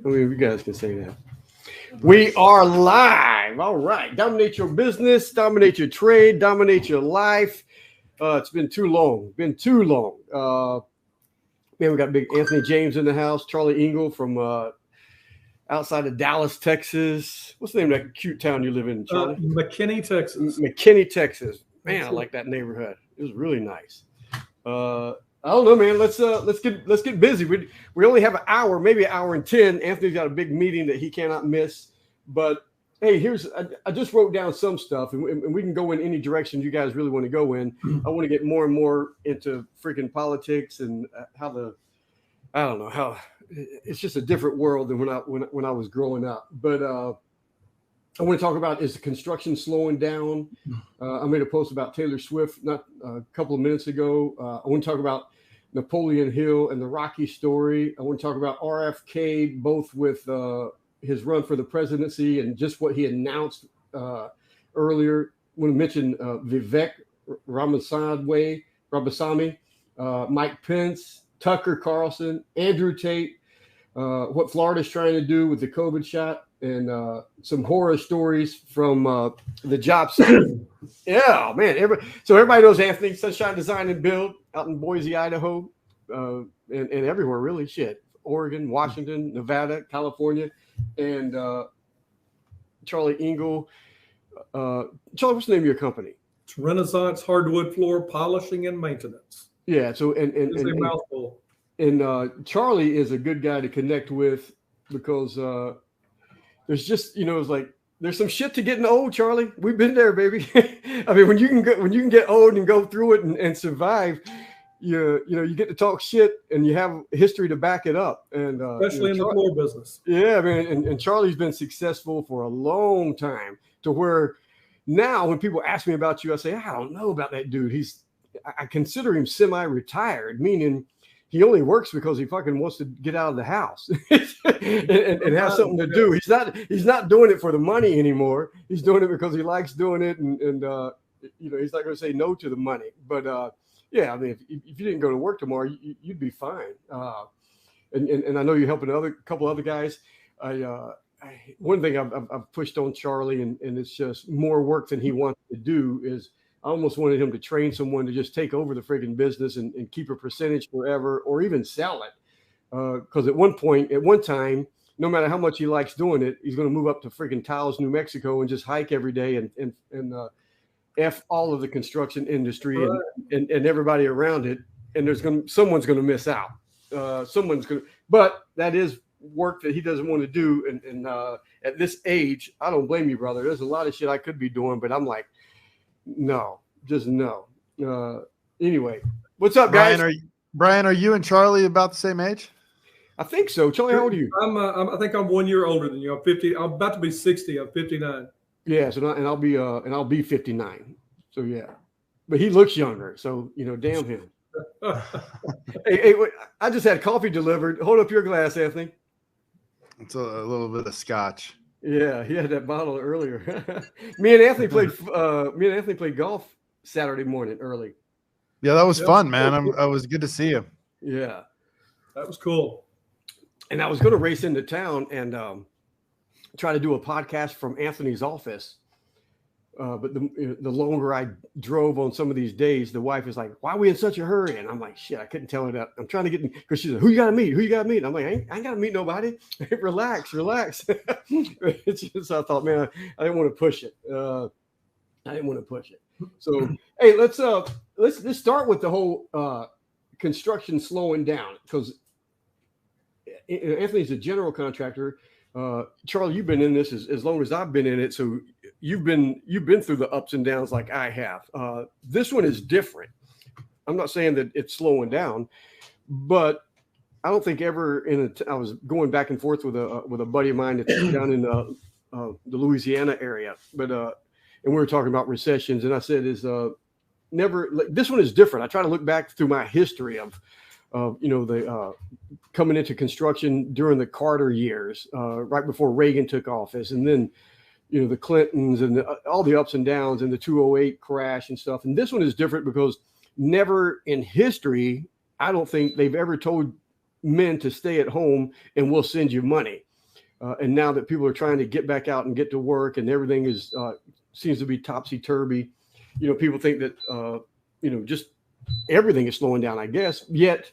I mean, you guys can say that. We are live. All right. Dominate your business, dominate your trade, dominate your life. It's been too long. Man, we got big Anthony James in the house. Charlie Ingle from outside of Dallas, Texas. What's the name of that cute town you live in, Charlie? McKinney, Texas. McKinney, Texas. Man, I like that neighborhood. It was really nice. I don't know, man. Let's get busy. We only have an hour, maybe an hour and 10. Anthony's got a big meeting that he cannot miss. But hey, I just wrote down some stuff, and we can go in any direction you guys really want to go in. I want to get more and more into freaking politics and how it's just a different world than when I was growing up. But I want to talk about, is the construction slowing down? I made a post about Taylor Swift not a couple of minutes ago. I want to talk about Napoleon Hill and the Rocky story. I want to talk about RFK, both with his run for the presidency and just what he announced earlier. I want to mention Vivek Ramaswamy, Mike Pence, Tucker Carlson, Andrew Tate, what Florida's trying to do with the COVID shot, and some horror stories from the job site. Yeah, man. Everybody knows Anthony, Sunshine Design and Build out in Boise, Idaho, and everywhere, really. Shit. Oregon, Washington, Nevada, California, and Charlie Ingle. Charlie, what's the name of your company? It's Renaissance Hardwood Floor Polishing and Maintenance. Yeah, so It's a mouthful. And Charlie is a good guy to connect with because there's just, it's like there's some shit to getting old, Charlie. We've been there, baby. I mean, when you can get old and go through it and survive, you get to talk shit and you have history to back it up. And especially in the floor business. Yeah, man. And Charlie's been successful for a long time, to where now when people ask me about you, I say, I don't know about that dude. I consider him semi-retired, meaning he only works because he fucking wants to get out of the house and have something to do. He's not doing it for the money anymore. He's doing it because he likes doing it, and he's not going to say no to the money. But yeah, I mean, if you didn't go to work tomorrow, you'd be fine. And I know you're helping a couple other guys. One thing I've pushed on Charlie, and it's just more work than he wants to do, is I almost wanted him to train someone to just take over the friggin' business and keep a percentage forever, or even sell it. Because at one time, no matter how much he likes doing it, he's going to move up to friggin' Taos, New Mexico, and just hike every day and F all of the construction industry and everybody around it. And someone's going to miss out. But that is work that he doesn't want to do. And at this age, I don't blame you, brother. There's a lot of shit I could be doing, but I'm like, no, just no. Anyway, what's up, guys? Brian, are you and Charlie about the same age? I think so. Charlie, how old are you? I think I'm 1 year older than you. I'm 50. I'm about to be 60. I'm 59. Yeah. So I'll be 59. So yeah, but he looks younger. So damn him. hey, wait, I just had coffee delivered. Hold up your glass, Anthony. It's a little bit of scotch. Yeah, he had that bottle earlier. Me and Anthony played golf Saturday morning early. Yeah, that was fun, man. I was good to see you. Yeah, that was cool. And I was going to race into town and try to do a podcast from Anthony's office. But the longer I drove on some of these days, the wife is like, "Why are we in such a hurry?" And I'm like, "Shit, I couldn't tell her that. I'm trying to get," because she's like, "Who you got to meet? Who you got to meet?" And I'm like, I ain't got to meet nobody. Relax. It's just, I thought, man, I didn't want to push it. So, hey, let's start with the whole construction slowing down, because Anthony's a general contractor. Charlie, you've been in this as long as I've been in it, so you've been through the ups and downs like I have. This one is different. I'm not saying that it's slowing down, but I don't think ever I was going back and forth with a buddy of mine that's down in the Louisiana area, but and we were talking about recessions, and I said never. This one is different. I try to look back through my history of the coming into construction during the Carter years, right before Reagan took office, and then the Clintons and all the ups and downs and the 2008 crash and stuff. And this one is different because never in history, I don't think they've ever told men to stay at home and we'll send you money. and now that people are trying to get back out and get to work, and everything is seems to be topsy turvy, people think that just everything is slowing down, I guess. Yet,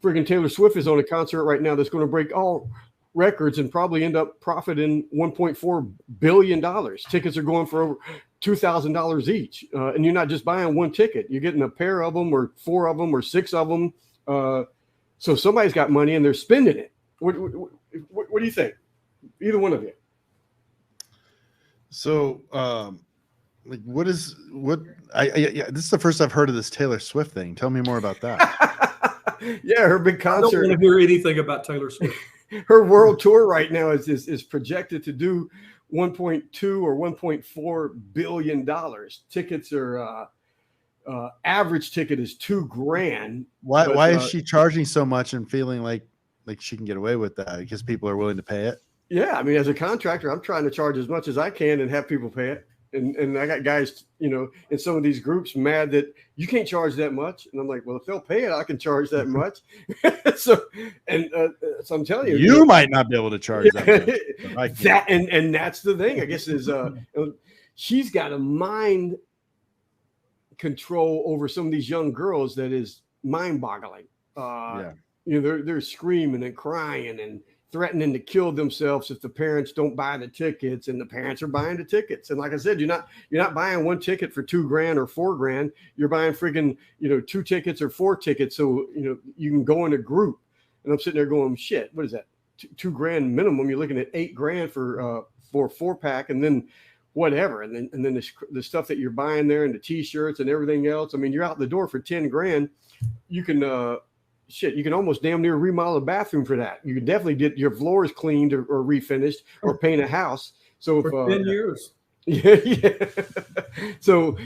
friggin' Taylor Swift is on a concert right now that's going to break all records and probably end up profiting $1.4 billion. Tickets are going for over $2,000 each. And you're not just buying one ticket. You're getting a pair of them or 4 of them or 6 of them. So somebody's got money and they're spending it. What do you think? Either one of you. So, this is the first I've heard of this Taylor Swift thing. Tell me more about that. Yeah, her big concert. I don't want to hear anything about Taylor Swift. Her world tour right now is projected to do 1.2 or 1.4 billion dollars. Tickets are average ticket is $2,000. Why is she charging so much and feeling like she can get away with that because people are willing to pay it? Yeah, I mean, as a contractor, I'm trying to charge as much as I can and have people pay it. And I got guys, in some of these groups mad that you can't charge that much. And I'm like, well, if they'll pay it, I can charge that much. So I'm telling you, you might not be able to charge that much. And that's the thing, I guess, is she's got a mind control over some of these young girls that is mind boggling. They're screaming and crying and threatening to kill themselves if the parents don't buy the tickets, and the parents are buying the tickets. And like I said, you're not buying one ticket for $2,000 or $4,000. You're buying friggin', 2 tickets or 4 tickets. So, you can go in a group. And I'm sitting there going, shit, what is that? $2,000 minimum. You're looking at $8,000 for a 4-pack, and then whatever. And then the stuff that you're buying there and the t-shirts and everything else. I mean, you're out the door for $10,000. You can, you can almost damn near remodel a bathroom for that. You can definitely get your floors cleaned or refinished or paint a house. So for 10 years. Yeah. So,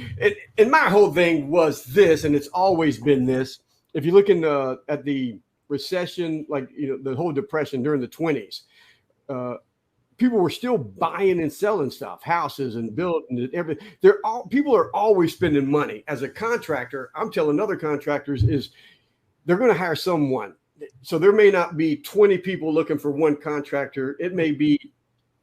and my whole thing was this, and it's always been this. If you look at the recession, like, the whole depression during the 20s, people were still buying and selling stuff, houses and building and everything. People are always spending money. As a contractor, I'm telling other contractors is, they're going to hire someone. So there may not be 20 people looking for one contractor. It may be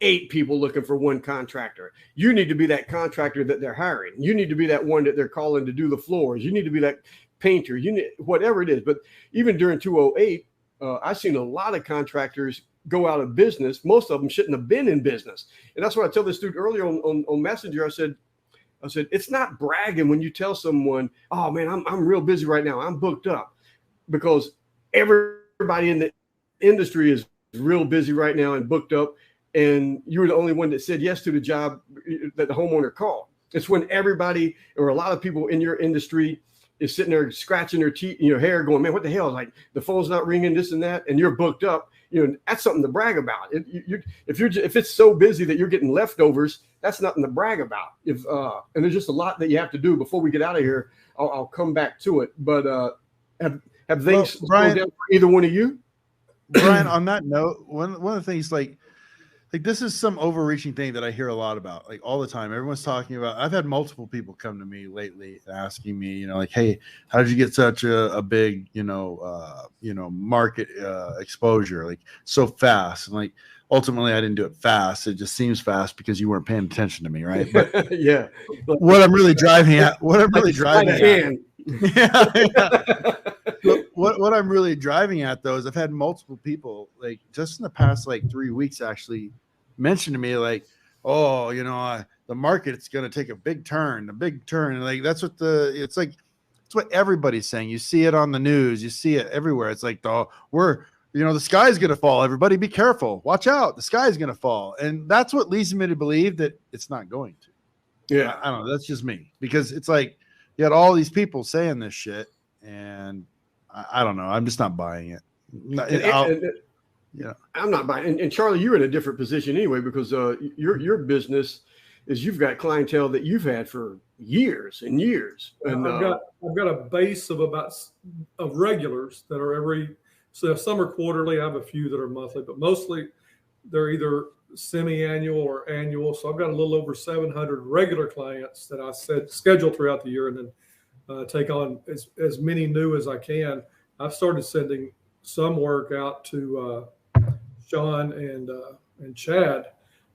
8 people looking for one contractor. You need to be that contractor that they're hiring. You need to be that one that they're calling to do the floors. You need to be that painter. You need whatever it is. But even during 2008, I've seen a lot of contractors go out of business. Most of them shouldn't have been in business. And that's what I tell this dude earlier on Messenger. I said, it's not bragging when you tell someone, oh man, I'm real busy right now. I'm booked up. Because everybody in the industry is real busy right now and booked up, and you were the only one that said yes to the job that the homeowner called. It's when everybody or a lot of people in your industry is sitting there scratching their teeth, hair, going, man, what the hell? Like, the phone's not ringing, this and that, and you're booked up. That's something to brag about. If it's so busy that you're getting leftovers, that's nothing to brag about. And there's just a lot that you have to do before we get out of here. I'll come back to it, but have things slowed down for either one of you? Brian, on that note, one of the things, like this is some overreaching thing that I hear a lot about, like all the time. Everyone's talking about. I've had multiple people come to me lately asking me, like, hey, how did you get such a big, market exposure, like so fast? And like, ultimately, I didn't do it fast. It just seems fast because you weren't paying attention to me, right? But yeah, what I'm really driving at. What I'm really driving at, though, is I've had multiple people, like just in the past 3 weeks, actually mention to me, like, oh, the market's going to take a big turn. And like, that's what it's what everybody's saying. You see it on the news, you see it everywhere. It's like, the sky's going to fall. Everybody be careful. Watch out. The sky's going to fall. And that's what leads me to believe that it's not going to. Yeah. I don't know. That's just me, because it's like you had all these people saying this shit, and I don't know. I'm just not buying it. I'm not buying. And Charlie, you're in a different position anyway, because your business is, you've got clientele that you've had for years and years. And I've got a base of regulars that are some are quarterly. I have a few that are monthly, but mostly they're either semi-annual or annual. So I've got a little over 700 regular clients that I schedule throughout the year, and then take on as many new as I can. I've started sending some work out to Sean and and Chad,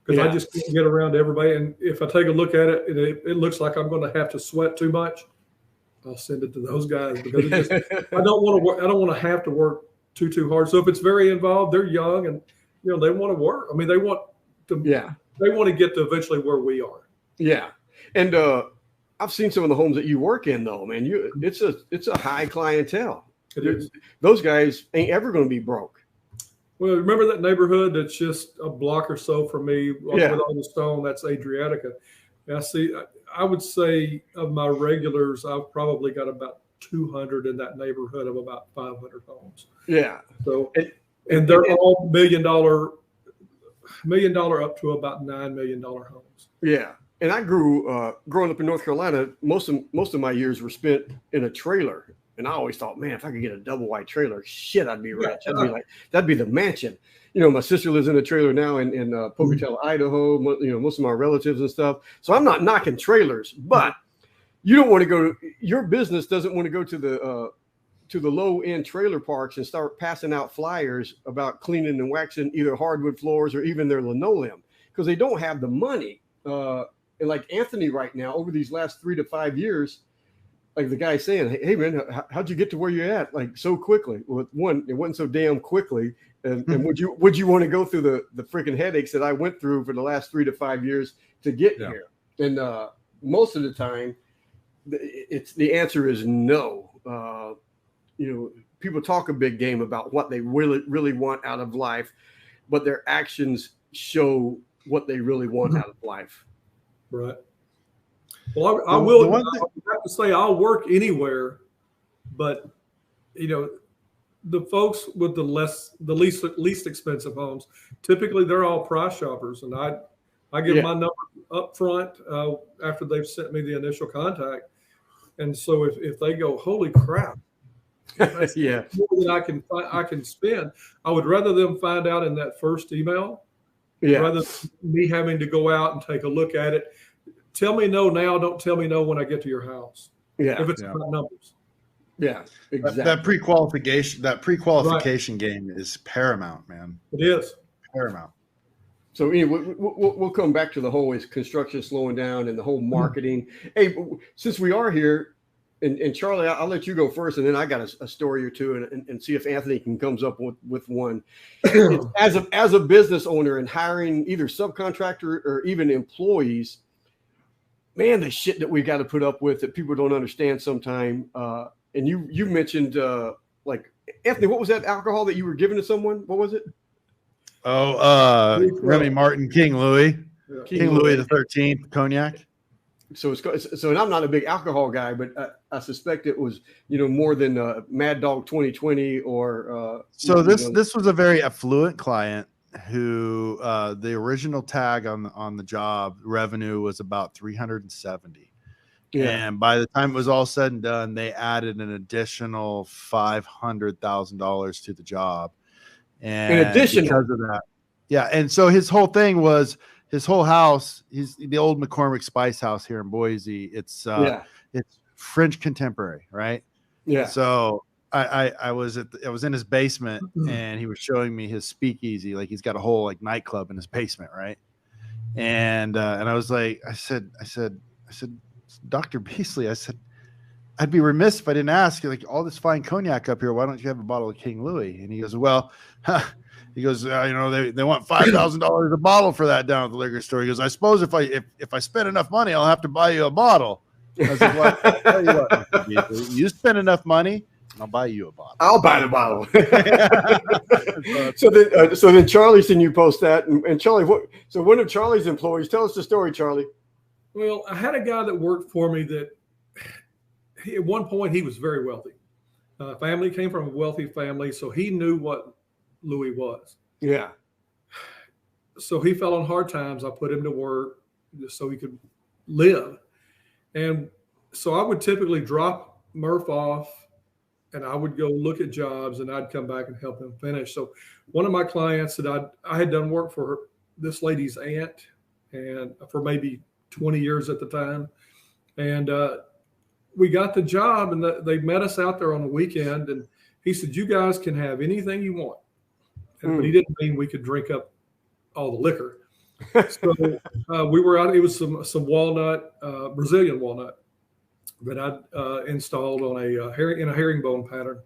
because Yeah. I just can't get around to everybody. And if I take a look at it, it looks like I'm going to have to sweat too much. I'll send it to those guys because it just, I don't want to work. I don't want to have to work too hard. So if it's very involved, they're young and they want to work. I mean, they want to. Yeah. They want to get to eventually where we are. Yeah, and I've seen some of the homes that you work in, though, man. It's a high clientele. It is. Those guys ain't ever going to be broke. Well, remember that neighborhood that's just a block or so from me with all the stone? That's Adriatica. I would say of my regulars, I've probably got about 200 in that neighborhood of about 500 homes. Yeah. So, and they're all $1 million up to about $9 million homes. Yeah. And I growing up in North Carolina, most of my years were spent in a trailer. And I always thought, man, if I could get a double wide trailer, shit, I'd be rich. That'd be the mansion. My sister lives in a trailer now in Pocatello, Idaho. Most of my relatives and stuff. So I'm not knocking trailers, but you don't want to go. Your business doesn't want to go to the low end trailer parks and start passing out flyers about cleaning and waxing either hardwood floors or even their linoleum because they don't have the money. And like Anthony right now, over these last 3 to 5 years. Like the guy saying, hey man, how'd you get to where you're at like so quickly? Well, one, it wasn't so damn quickly. And would you want to go through the freaking headaches that I went through for the last 3 to 5 years to get here? And most of the time, the answer is no. People talk a big game about what they really, really want out of life, but their actions show what they really want out of life. Right. Well, I will have to say I'll work anywhere, but the folks with the least expensive homes, typically they're all price shoppers, and I give my number up front after they've sent me the initial contact, and so if they go, holy crap, that's more than I can spend, I would rather them find out in that first email, rather than me having to go out and take a look at it. Tell me no now. Don't tell me no when I get to your house. Yeah, if it's about numbers. Yeah, exactly. That pre-qualification game is paramount, man. It is paramount. So anyway, we'll come back to the whole is construction slowing down and the whole marketing. Hey, since we are here, and Charlie, I'll let you go first, and then I got a story or two, and see if Anthony can comes up with one. As a business owner and hiring either subcontractor or even employees. Man, the shit that we got to put up with that people don't understand sometime. And you mentioned like Anthony, what was that alcohol that you were giving to someone? What was it? Remy Martin, King Louis, King Louis the 13th cognac. So and I'm not a big alcohol guy, but I suspect it was more than Mad Dog 2020 or. So this was a very affluent client who the original tag on the job revenue was about 370. And by the time it was all said and done, they added an additional $500,000 to the job. And in addition because of that, and so his whole thing was his whole house. He's the old McCormick Spice House here in Boise. It's French contemporary, right? Yeah. So I was in his basement and he was showing me his speakeasy. Like he's got a whole like nightclub in his basement. Right. And I was like, I said, Dr. Beasley, I said, I'd be remiss if I didn't ask you, like all this fine cognac up here. Why don't you have a bottle of King Louis? And he goes, well, they want $5,000 a bottle for that down at the liquor store. He goes, I suppose if I spend enough money, I'll have to buy you a bottle. I was like, well, I'll tell you what, you spend enough money, I'll buy you a bottle. I'll buy the bottle. So then Charlie seen you post that, and Charlie, so one of Charlie's employees, tell us the story, Charlie. Well, I had a guy that worked for me that at one point he was very wealthy. Family came from a wealthy family, so he knew what Louis was. Yeah. So he fell on hard times. I put him to work just so he could live. And so I would typically drop Murph off and I would go look at jobs and I'd come back and help him finish. So one of my clients that I had done work for this lady's aunt and for maybe 20 years at the time. And we got the job and they met us out there on the weekend. And he said, you guys can have anything you want. But he didn't mean we could drink up all the liquor. So we were out. It was some walnut, Brazilian walnut, that I installed on in a herringbone pattern.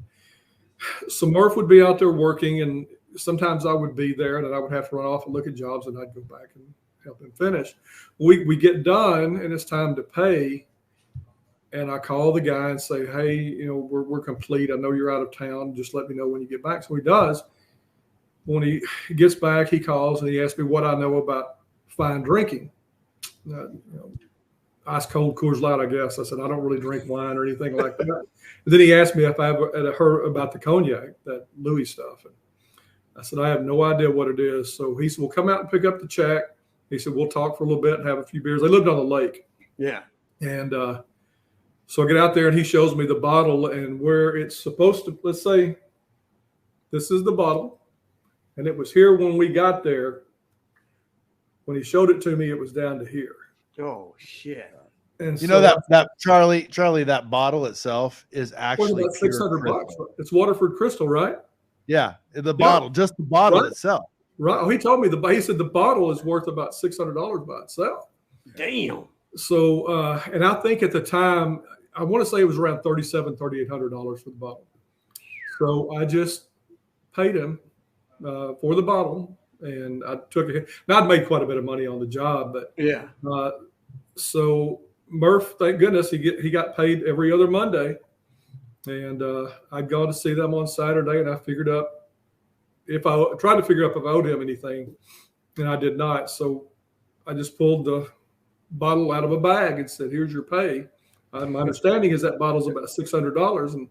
So Murph would be out there working, and sometimes I would be there, and then I would have to run off and look at jobs, and I'd go back and help him finish. We get done, and it's time to pay. And I call the guy and say, hey, we're complete. I know you're out of town. Just let me know when you get back. So he does. When he gets back, he calls and he asks me what I know about fine drinking. Ice cold Coors Light, I guess. I said, I don't really drink wine or anything like that. And then he asked me if I ever had heard about the cognac, that Louis stuff. And I said, I have no idea what it is. So he said, well, come out and pick up the check. He said, we'll talk for a little bit and have a few beers. They lived on the lake. Yeah. And so I get out there and he shows me the bottle and where it's supposed to, let's say, this is the bottle. And it was here when we got there. When he showed it to me, it was down to here. Oh, shit. And that Charlie, that bottle itself is actually about $600. It's Waterford Crystal, right? Yeah, the bottle, just the bottle itself. Right. Oh, he told me he said the bottle is worth about $600 by itself. Damn. So, and I think at the time, I want to say it was around $3,800 for the bottle. So I just paid him for the bottle, and I took it. Now I'd made quite a bit of money on the job, but yeah. So Murph, thank goodness, he got paid every other Monday, and I'd gone to see them on Saturday, and I figured out if I owed him anything, and I did not. So I just pulled the bottle out of a bag and said, "Here's your pay." My understanding is that bottle's about $600, and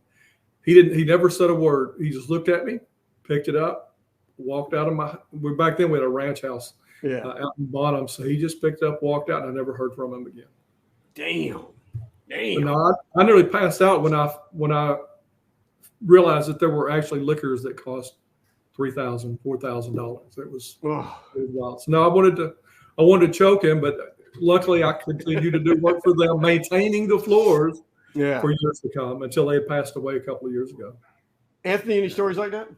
he never said a word. He just looked at me, picked it up, walked out of back then we had a ranch house out in Bottom. So he just picked it up, walked out, and I never heard from him again. Damn. No, I nearly passed out when I realized that there were actually liquors that cost $3,000, $4,000. It was wild. So no, I wanted to choke him, but luckily I continued to do work for them, maintaining the floors for years to come until they had passed away a couple of years ago. Anthony, any stories like that?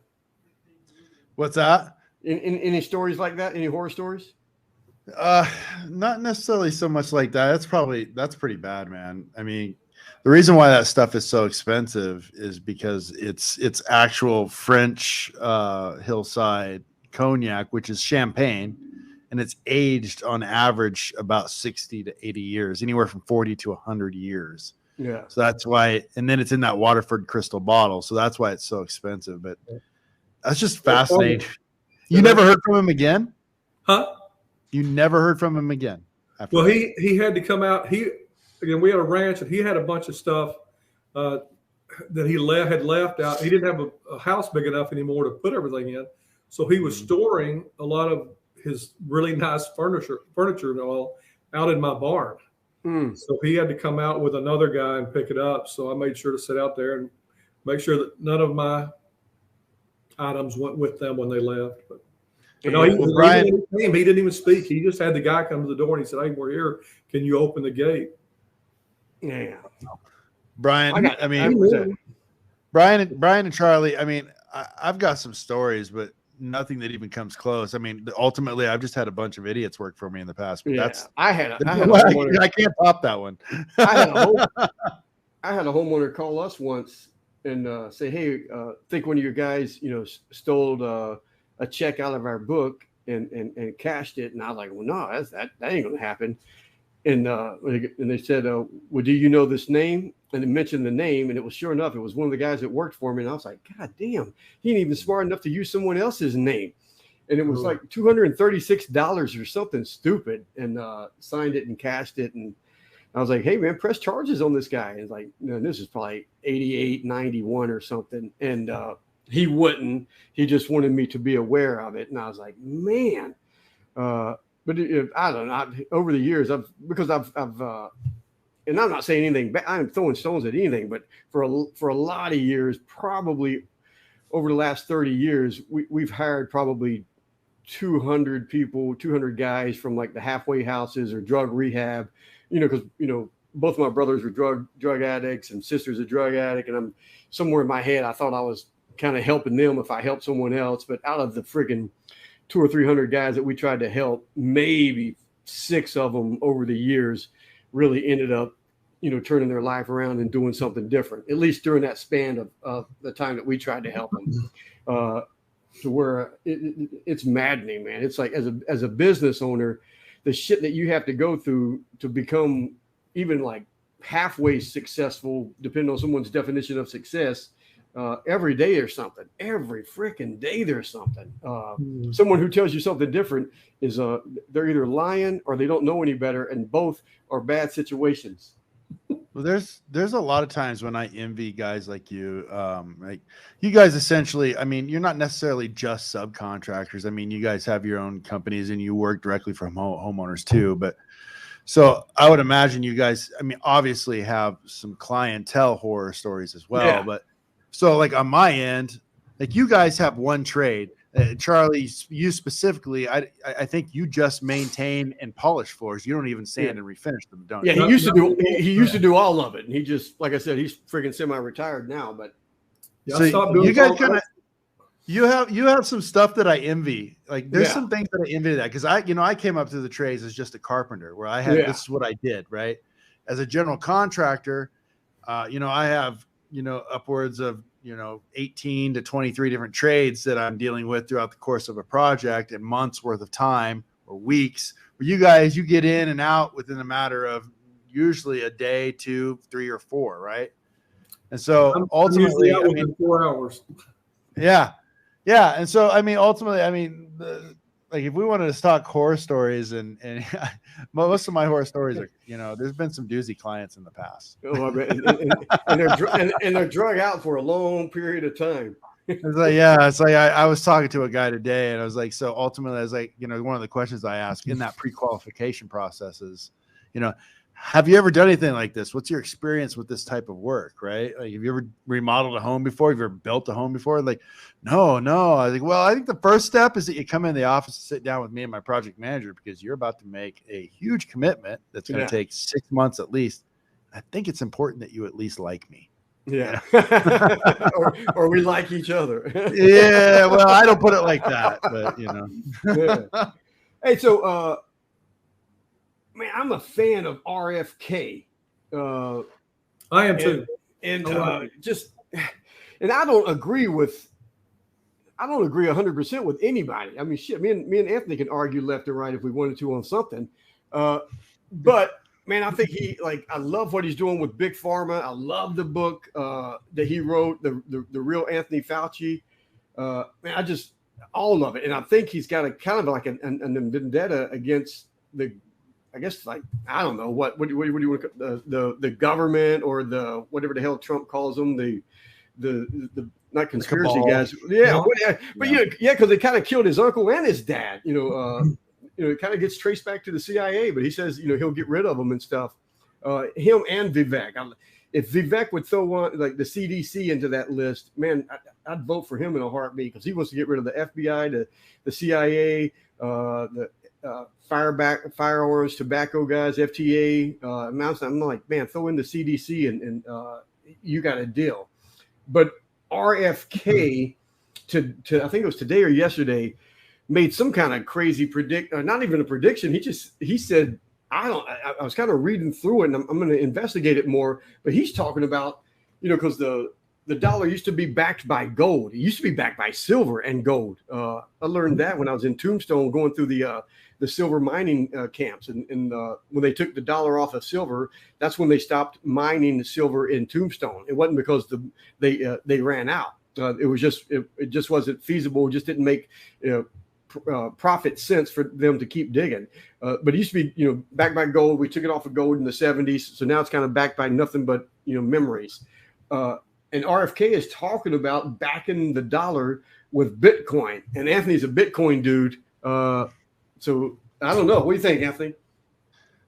What's that? In any stories like that? Any horror stories? Not necessarily so much like that. That's pretty bad, man. I mean, the reason why that stuff is so expensive is because it's actual French hillside cognac, which is champagne, and it's aged on average about 60 to 80 years, anywhere from 40 to 100 years. Yeah. So that's why, and then it's in that Waterford crystal bottle. So that's why it's so expensive. But that's just fascinating. You never heard from him again? Huh? You never heard from him again? Well, he had to come out. We had a ranch, and he had a bunch of stuff that he had left out. He didn't have a house big enough anymore to put everything in. So he was storing a lot of his really nice furniture and all out in my barn. So he had to come out with another guy and pick it up. So I made sure to sit out there and make sure that none of my items went with them when they left. But no, he didn't even speak. He just had the guy come to the door and he said, "Hey, we're here. Can you open the gate?" Yeah. Brian and Charlie, I mean, I've got some stories, but nothing that even comes close. I mean, ultimately, I've just had a bunch of idiots work for me in the past. But I can't top that one. I had a homeowner call us once and say, "Hey, think one of your guys, stole a check out of our book and cashed it." And I was like, "Well, no, that ain't gonna happen." And they said, "Well, do you know this name?" And they mentioned the name, and it was sure enough, it was one of the guys that worked for me. And I was like, "God damn, he ain't even smart enough to use someone else's name." And it was like $236 or something stupid, and signed it and cashed it. And I was like, "Hey man, press charges on this guy." And it's like, "No, this is probably 88, 91 or something." And he wouldn't. He just wanted me to be aware of it. And I was like, "Man." But I don't know. Over the years, I've and I'm not saying anything bad. I'm throwing stones at anything, but for a lot of years, probably over the last 30 years, we've hired probably 200 people, 200 guys from like the halfway houses or drug rehab, because both of my brothers were drug addicts and sister's a drug addict, and I'm somewhere in my head I thought I was kind of helping them if I helped someone else, but out of the friggin' 200 or 300 guys that we tried to help, maybe 6 of them over the years really ended up, turning their life around and doing something different, at least during that span of the time that we tried to help them. To where it's maddening, man. It's like as a business owner, the shit that you have to go through to become even like halfway successful, depending on someone's definition of success. Every day there's something. Every freaking day there's something. Someone who tells you something different is they're either lying or they don't know any better, and both are bad situations. Well, there's a lot of times when I envy guys like you. Like you guys essentially, I mean, you're not necessarily just subcontractors. I mean, you guys have your own companies and you work directly from homeowners too. But so I would imagine you guys, I mean, obviously have some clientele horror stories as well. Yeah. But so like on my end, like you guys have one trade. Charlie, you specifically, I think you just maintain and polish floors. You don't even sand and refinish them, don't you? Yeah, he used to do all of it. And he just, like I said, he's freaking semi-retired now. But so you guys kind of, you have some stuff that I envy. Like there's some things that I envy that because I came up through the trades as just a carpenter where I had this is what I did, right? As a general contractor, I have upwards of 18 to 23 different trades that I'm dealing with throughout the course of a project and months worth of time or weeks. Where you get in and out within a matter of usually a day, 2, 3, or 4, right? And so ultimately, 4 hours. Yeah. And so, ultimately, like if we wanted to talk horror stories and most of my horror stories are, there's been some doozy clients in the past. Oh, and they're drug out for a long period of time. It's like I was talking to a guy today and I was like, so ultimately I was like, one of the questions I ask in that pre-qualification process is, have you ever done anything like this? What's your experience with this type of work, right? Like, have you ever remodeled a home before? Have you ever built a home before? Like, no. I think, well, I think the first step is that you come in the office and sit down with me and my project manager because you're about to make a huge commitment that's going to take 6 months at least. I think it's important that you at least like me. Yeah. or we like each other. Yeah. Well, I don't put it like that, but Yeah. Hey, so, man, I'm a fan of RFK. I am too. And I don't agree 100% with anybody. I mean, shit, me and Anthony can argue left and right if we wanted to on something. But man, I think I love what he's doing with Big Pharma. I love the book that he wrote, the real Anthony Fauci. Man, all of it. And I think he's got a kind of like an vendetta against I guess I don't know what do you want to the government or the whatever the hell Trump calls them, the not conspiracy guys, because they kind of killed his uncle and his dad. It kind of gets traced back to the CIA, but he says he'll get rid of them and stuff. Him and Vivek. If Vivek would throw one like the CDC into that list, man, I'd vote for him in a heartbeat because he wants to get rid of the FBI, the CIA, the firearms, tobacco guys, FTA. I'm like, man, throw in the CDC and you got a deal. But RFK to I think it was today or yesterday made some kind of crazy not even a prediction. He said, I was kind of reading through it and I'm going to investigate it more. But he's talking about, because the dollar used to be backed by gold. It used to be backed by silver and gold. I learned that when I was in Tombstone going through the silver mining camps. And when they took the dollar off of silver, that's when they stopped mining the silver in Tombstone. It wasn't because they ran out. It just wasn't feasible. It just didn't make profit sense for them to keep digging. But it used to be backed by gold. We took it off of gold in the 70s. So now it's kind of backed by nothing but memories. And RFK is talking about backing the dollar with Bitcoin. And Anthony's a Bitcoin dude. So I don't know. What do you think, Anthony?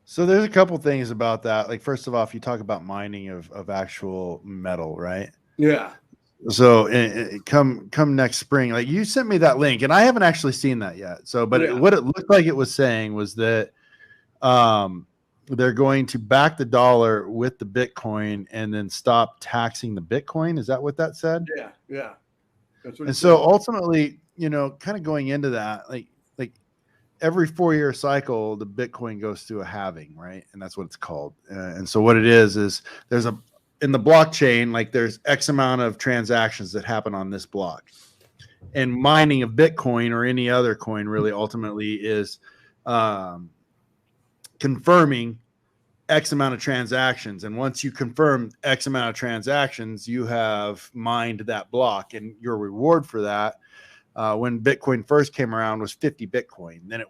So there's a couple things about that. Like, first of all, if you talk about mining of actual metal, right? Yeah. So come next spring, like you sent me that link and I haven't actually seen that yet. So, but what it looked like it was saying was that they're going to back the dollar with the Bitcoin and then stop taxing the Bitcoin. Is that what that said? Yeah. That's what. And so ultimately, kind of going into that, like every 4-year cycle, the Bitcoin goes through a halving, right? And that's what it's called. And so what it is there's in the blockchain, like there's X amount of transactions that happen on this block. And mining of Bitcoin or any other coin really ultimately is confirming X amount of transactions. And once you confirm X amount of transactions, you have mined that block. And your reward for that, when Bitcoin first came around, was 50 Bitcoin. Then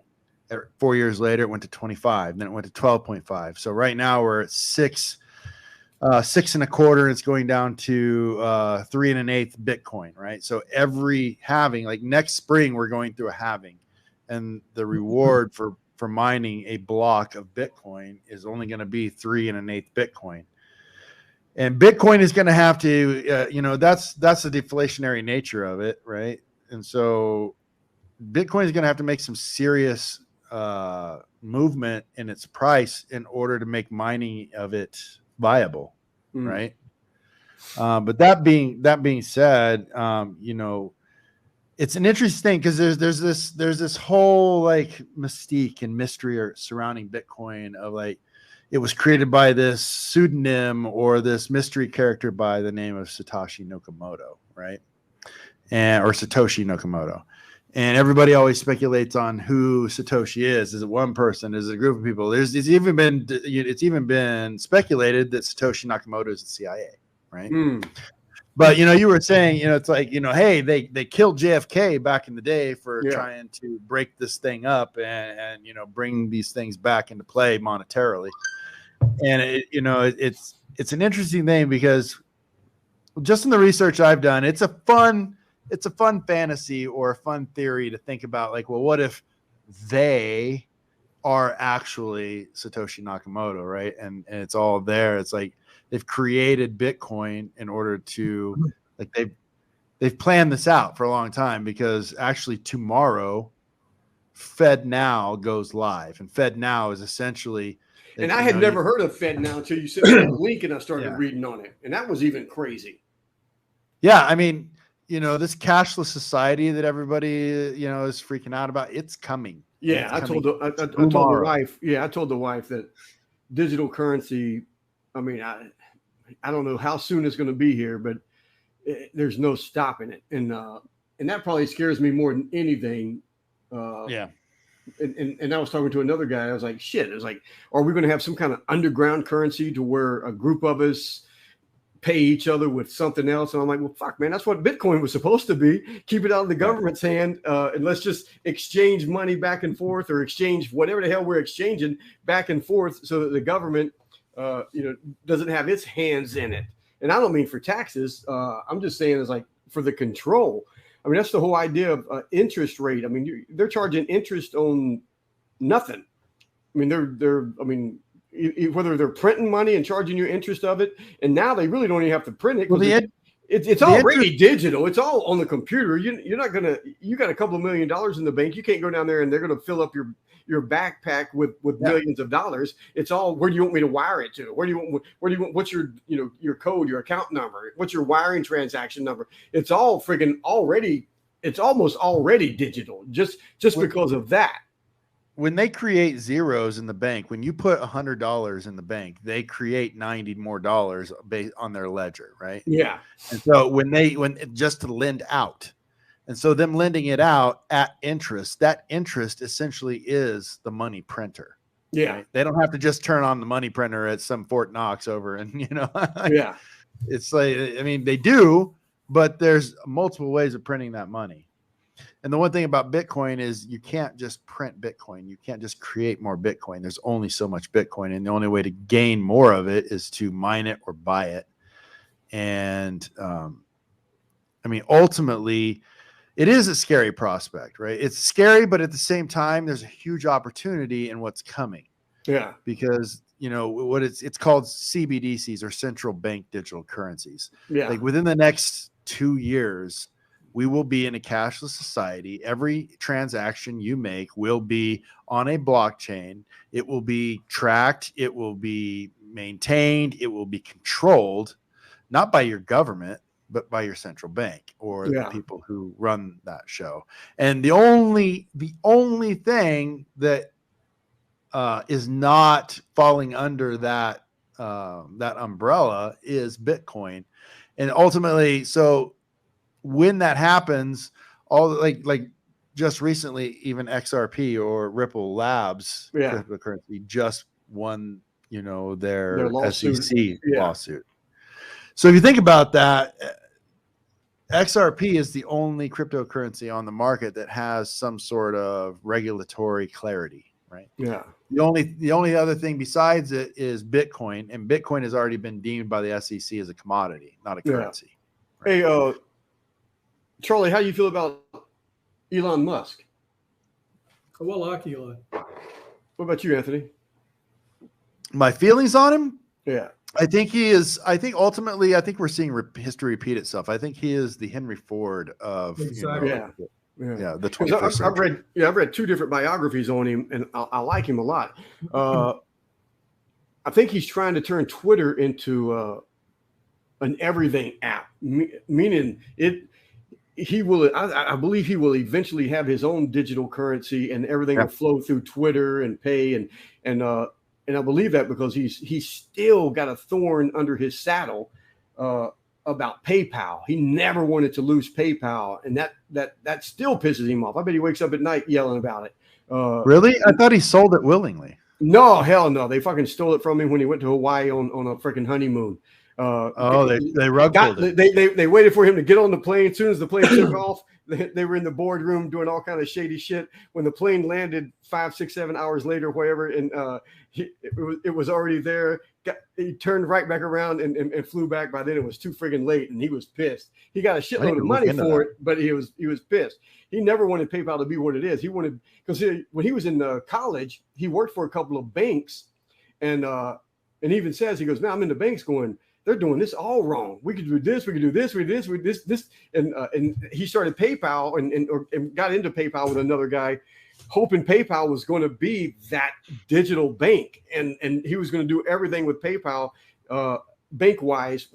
4 years later, it went to 25. Then it went to 12.5. So right now we're at 6.25. It's going down to 3 1/8 Bitcoin, right? So every halving, like next spring, we're going through a halving, and the reward for mining a block of Bitcoin is only going to be 3 1/8 Bitcoin. And Bitcoin is going to have to, that's the deflationary nature of it, right? And so Bitcoin is going to have to make some serious movement in its price in order to make mining of it viable, right? But that being said, it's an interesting thing because there's this whole like mystique and mystery surrounding Bitcoin of like it was created by this pseudonym or this mystery character by the name of Satoshi Nakamoto, right? Or Satoshi Nakamoto. And everybody always speculates on who Satoshi is. Is it one person? Is it a group of people? It's even been speculated that Satoshi Nakamoto is the CIA, right? But you were saying, it's like, hey, they killed JFK back in the day for trying to break this thing up and bring these things back into play monetarily. And it's an interesting thing because just in the research I've done, it's a fun fantasy or a fun theory to think about, like, well, what if they are actually Satoshi Nakamoto, right? And it's all there. It's like they've created Bitcoin in order to, like, they've planned this out for a long time, because actually tomorrow FedNow goes live, and FedNow is essentially. And I had never heard of FedNow until you sent me the link and I started reading on it, and that was even crazy. Yeah, I mean, this cashless society that everybody, is freaking out about, it's coming. Yeah, I told the wife. Yeah, I told the wife that digital currency. I mean, I don't know how soon it's going to be here, but there's no stopping it, and that probably scares me more than anything. And I was talking to another guy. I was like, shit. I was like, are we going to have some kind of underground currency to where a group of us pay each other with something else? And I'm like, well, fuck, man, that's what Bitcoin was supposed to be. Keep it out of the government's hand, and let's just exchange money back and forth, or exchange whatever the hell we're exchanging back and forth, so that the government, doesn't have its hands in it. And I don't mean for taxes. I'm just saying it's like for the control. I mean, that's the whole idea of interest rate. I mean, they're charging interest on nothing. I mean, whether they're printing money and charging you interest of it, and now they really don't even have to print it. Well, it's already digital. It's all on the computer. You got a couple of $1 million in the bank. You can't go down there and they're going to fill up your backpack with millions of dollars. It's all, where do you want me to wire it to? Where do you want, what's your, your code, your account number? What's your wiring transaction number? It's all friggin' already, it's almost already digital just because of that. When they create zeros in the bank, when you put $100 in the bank, they create $90 more based on their ledger, right? Yeah. And so when just to lend out, and so them lending it out at interest, that interest essentially is the money printer. Yeah. Right? They don't have to just turn on the money printer at some Fort Knox over, and yeah, it's like, I mean, they do, but there's multiple ways of printing that money. And the one thing about Bitcoin is you can't just print Bitcoin. You can't just create more Bitcoin. There's only so much Bitcoin. And the only way to gain more of it is to mine it or buy it. And I mean, ultimately, it is a scary prospect, right? It's scary, but at the same time, there's a huge opportunity in what's coming. Yeah. Because, what it's called CBDCs, or central bank digital currencies. Yeah. Like within the next 2 years, we will be in a cashless society. Every transaction you make will be on a blockchain. It will be tracked. It will be maintained. It will be controlled, not by your government, but by your central bank or Yeah. the people who run that show. And the only thing that is not falling under that umbrella is Bitcoin. And ultimately, so when that happens, all like just recently, even XRP or Ripple Labs cryptocurrency just won, their lawsuit. SEC lawsuit. So if you think about that, XRP is the only cryptocurrency on the market that has some sort of regulatory clarity, right? Yeah. The only other thing besides it is Bitcoin, and Bitcoin has already been deemed by the SEC as a commodity, not a currency. Right? Hey, Charlie, how do you feel about Elon Musk? Well, I like Elon. What about you, Anthony? My feelings on him? Yeah. I think he is. I think ultimately, we're seeing history repeat itself. I think he is the Henry Ford of exactly. The 21st century. I've read two different biographies on him, and I like him a lot. I think he's trying to turn Twitter into an everything app, meaning it. He will. I believe he will eventually have his own digital currency, and everything will flow through Twitter and pay and I believe that because he's still got a thorn under his saddle about PayPal. He never wanted to lose PayPal, and that still pisses him off. I bet he wakes up at night yelling about it. Really? I thought he sold it willingly. No, hell no. They fucking stole it from him when he went to Hawaii on a freaking honeymoon. They rug pulled it. They waited for him to get on the plane. As soon as the plane took off, they were in the boardroom doing all kind of shady shit. When the plane landed 5, 6, 7 hours later, whatever, and it was already there. He turned right back around and flew back. By then it was too friggin' late, and he was pissed. He got a shitload of money for it, but he was pissed. He never wanted PayPal to be what it is. He wanted, because when he was in college, he worked for a couple of banks, and even says, he goes, "Man, I'm in the banks going, they're doing this all wrong. We could do this, we could do this, we do this, we do this." And he started PayPal and got into PayPal with another guy, hoping PayPal was going to be that digital bank, and he was going to do everything with PayPal, bank wise,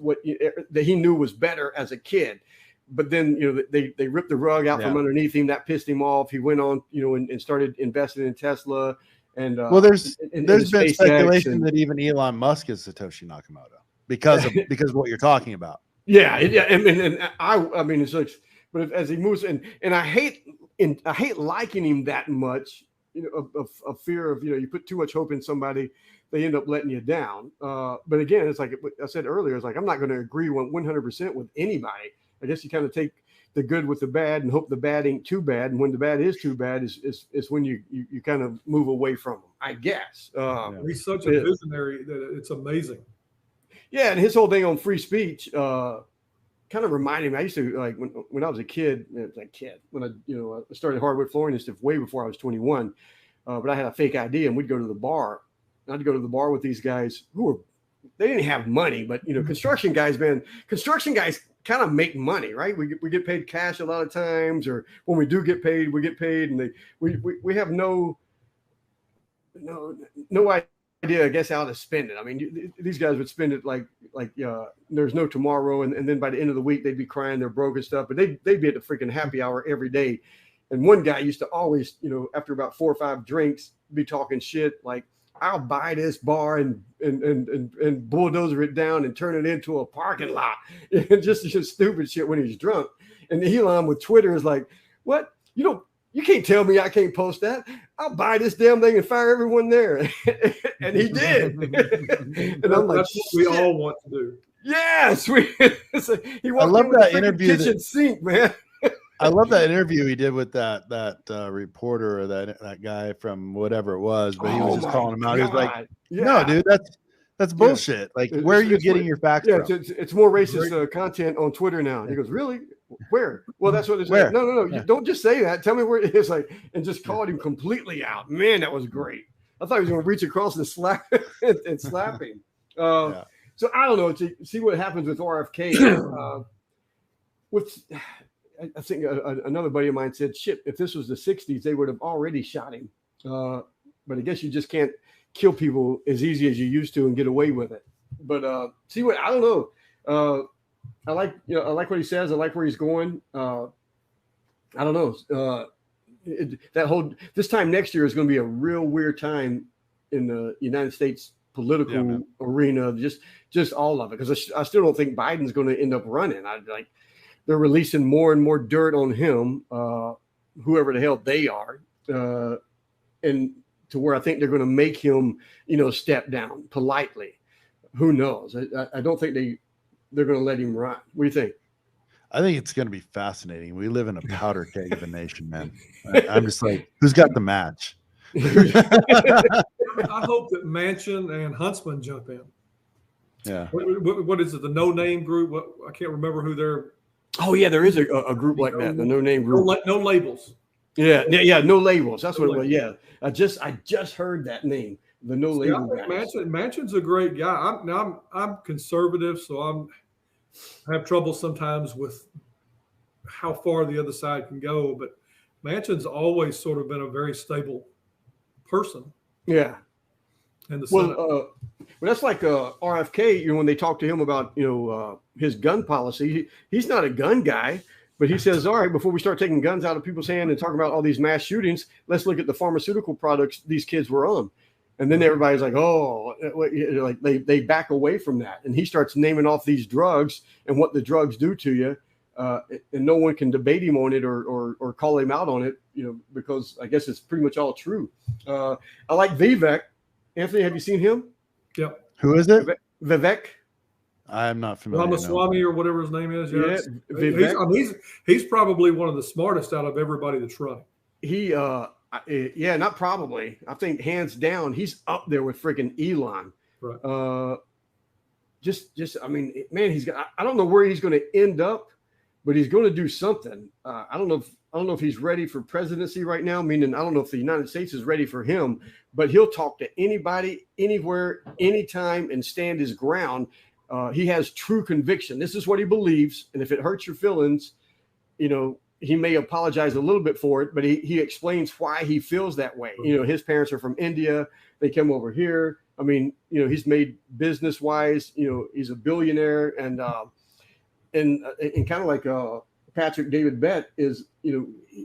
that he knew was better as a kid. But then they ripped the rug out from underneath him. That pissed him off. He went on and started investing in Tesla. And there's been speculation that even Elon Musk is Satoshi Nakamoto because of what you're talking about. Yeah. I mean, it's like, but as he moves and I hate liking him that much, of fear of, you put too much hope in somebody, they end up letting you down. But again, it's like I said earlier, it's like, I'm not going to agree 100% with anybody. I guess you kind of take the good with the bad and hope the bad ain't too bad. And when the bad is too bad is when you kind of move away from him, I guess. He's such a visionary that it's amazing. Yeah. And his whole thing on free speech, kind of reminded me. I used to, like, when I was a kid, when I started hardwood flooring and stuff way before I was 21, but I had a fake ID and we'd go to the bar. I'd go to the bar with these guys they didn't have money, but construction guys kind of make money, right? We get paid cash a lot of times, or when we do get paid, and we have no idea, I guess, how to spend it. I mean, these guys would spend it like there's no tomorrow, and then by the end of the week they'd be crying they're broke and stuff, but they'd be at the freaking happy hour every day. And one guy used to always, after about 4 or 5 drinks, be talking shit like, "I'll buy this bar and bulldozer it down and turn it into a parking lot," and just stupid shit when he's drunk. And Elon with Twitter is like, "What? You can't tell me I can't post that. I'll buy this damn thing and fire everyone there." And he did. And I'm like, that's what we all want to do. Yes, he I love that interview. Kitchen sink, man. I love that interview he did with that reporter or that guy from whatever it was, but he was just calling him out. He was like, "No, dude, that's bullshit. Like, where are you getting your facts from?" It's more racist content on Twitter now. He goes, "Really? Where?" Well, that's what it's like. No. You don't just say that. Tell me where it is. Like, and just called him completely out. Man, that was great. I thought he was going to reach across and slap and slap him. So I don't know. To see what happens with RFK. I think another buddy of mine said, "Shit, if this was the 60s, they would have already shot him." But I guess you just can't kill people as easy as you used to and get away with it. But I don't know. I like, I like what he says. I like where he's going. I don't know. This time next year is going to be a real weird time in the United States political arena. Just all of it, because I still don't think Biden's going to end up running. They're releasing more and more dirt on him, whoever the hell they are, and to where I think they're going to make him, step down politely. Who knows? I don't think they're going to let him run. What do you think? I think it's going to be fascinating. We live in a powder keg of a nation, man. I'm just like, who's got the match? I hope that Manchin and Huntsman jump in. Yeah. What is it? The No Name group? I can't remember who they're. Oh yeah, there is a group like that. The No Name group. No labels. Yeah. No labels. That's what it was. Yeah. I just heard that name. The No Label guys. Manchin's a great guy. I'm conservative, so I have trouble sometimes with how far the other side can go. But Manchin's always sort of been a very stable person. Yeah. And that's like RFK. When they talk to him about his gun policy, he's not a gun guy, but he says, all right, before we start taking guns out of people's hands and talking about all these mass shootings, let's look at the pharmaceutical products these kids were on. And then everybody's like, oh, like they back away from that. And he starts naming off these drugs and what the drugs do to you. And no one can debate him on it or call him out on it, because I guess it's pretty much all true. I like Vivek. Anthony, have you seen him? Yep. Who is it? Vivek. I'm not familiar. Ramaswamy or whatever his name is. Yeah, he's probably one of the smartest out of everybody that's running. Not probably. I think hands down, he's up there with freaking Elon. Right. I mean, man, I don't know where he's going to end up, but he's going to do something. I don't know if he's ready for presidency right now. Meaning, I don't know if the United States is ready for him, but he'll talk to anybody, anywhere, anytime, and stand his ground. He has true conviction. This is what he believes, and if it hurts your feelings, he may apologize a little bit for it, but he explains why he feels that way. His parents are from India. They come over here. I mean, he's made business wise, he's a billionaire, and kind of like Patrick David Bett is,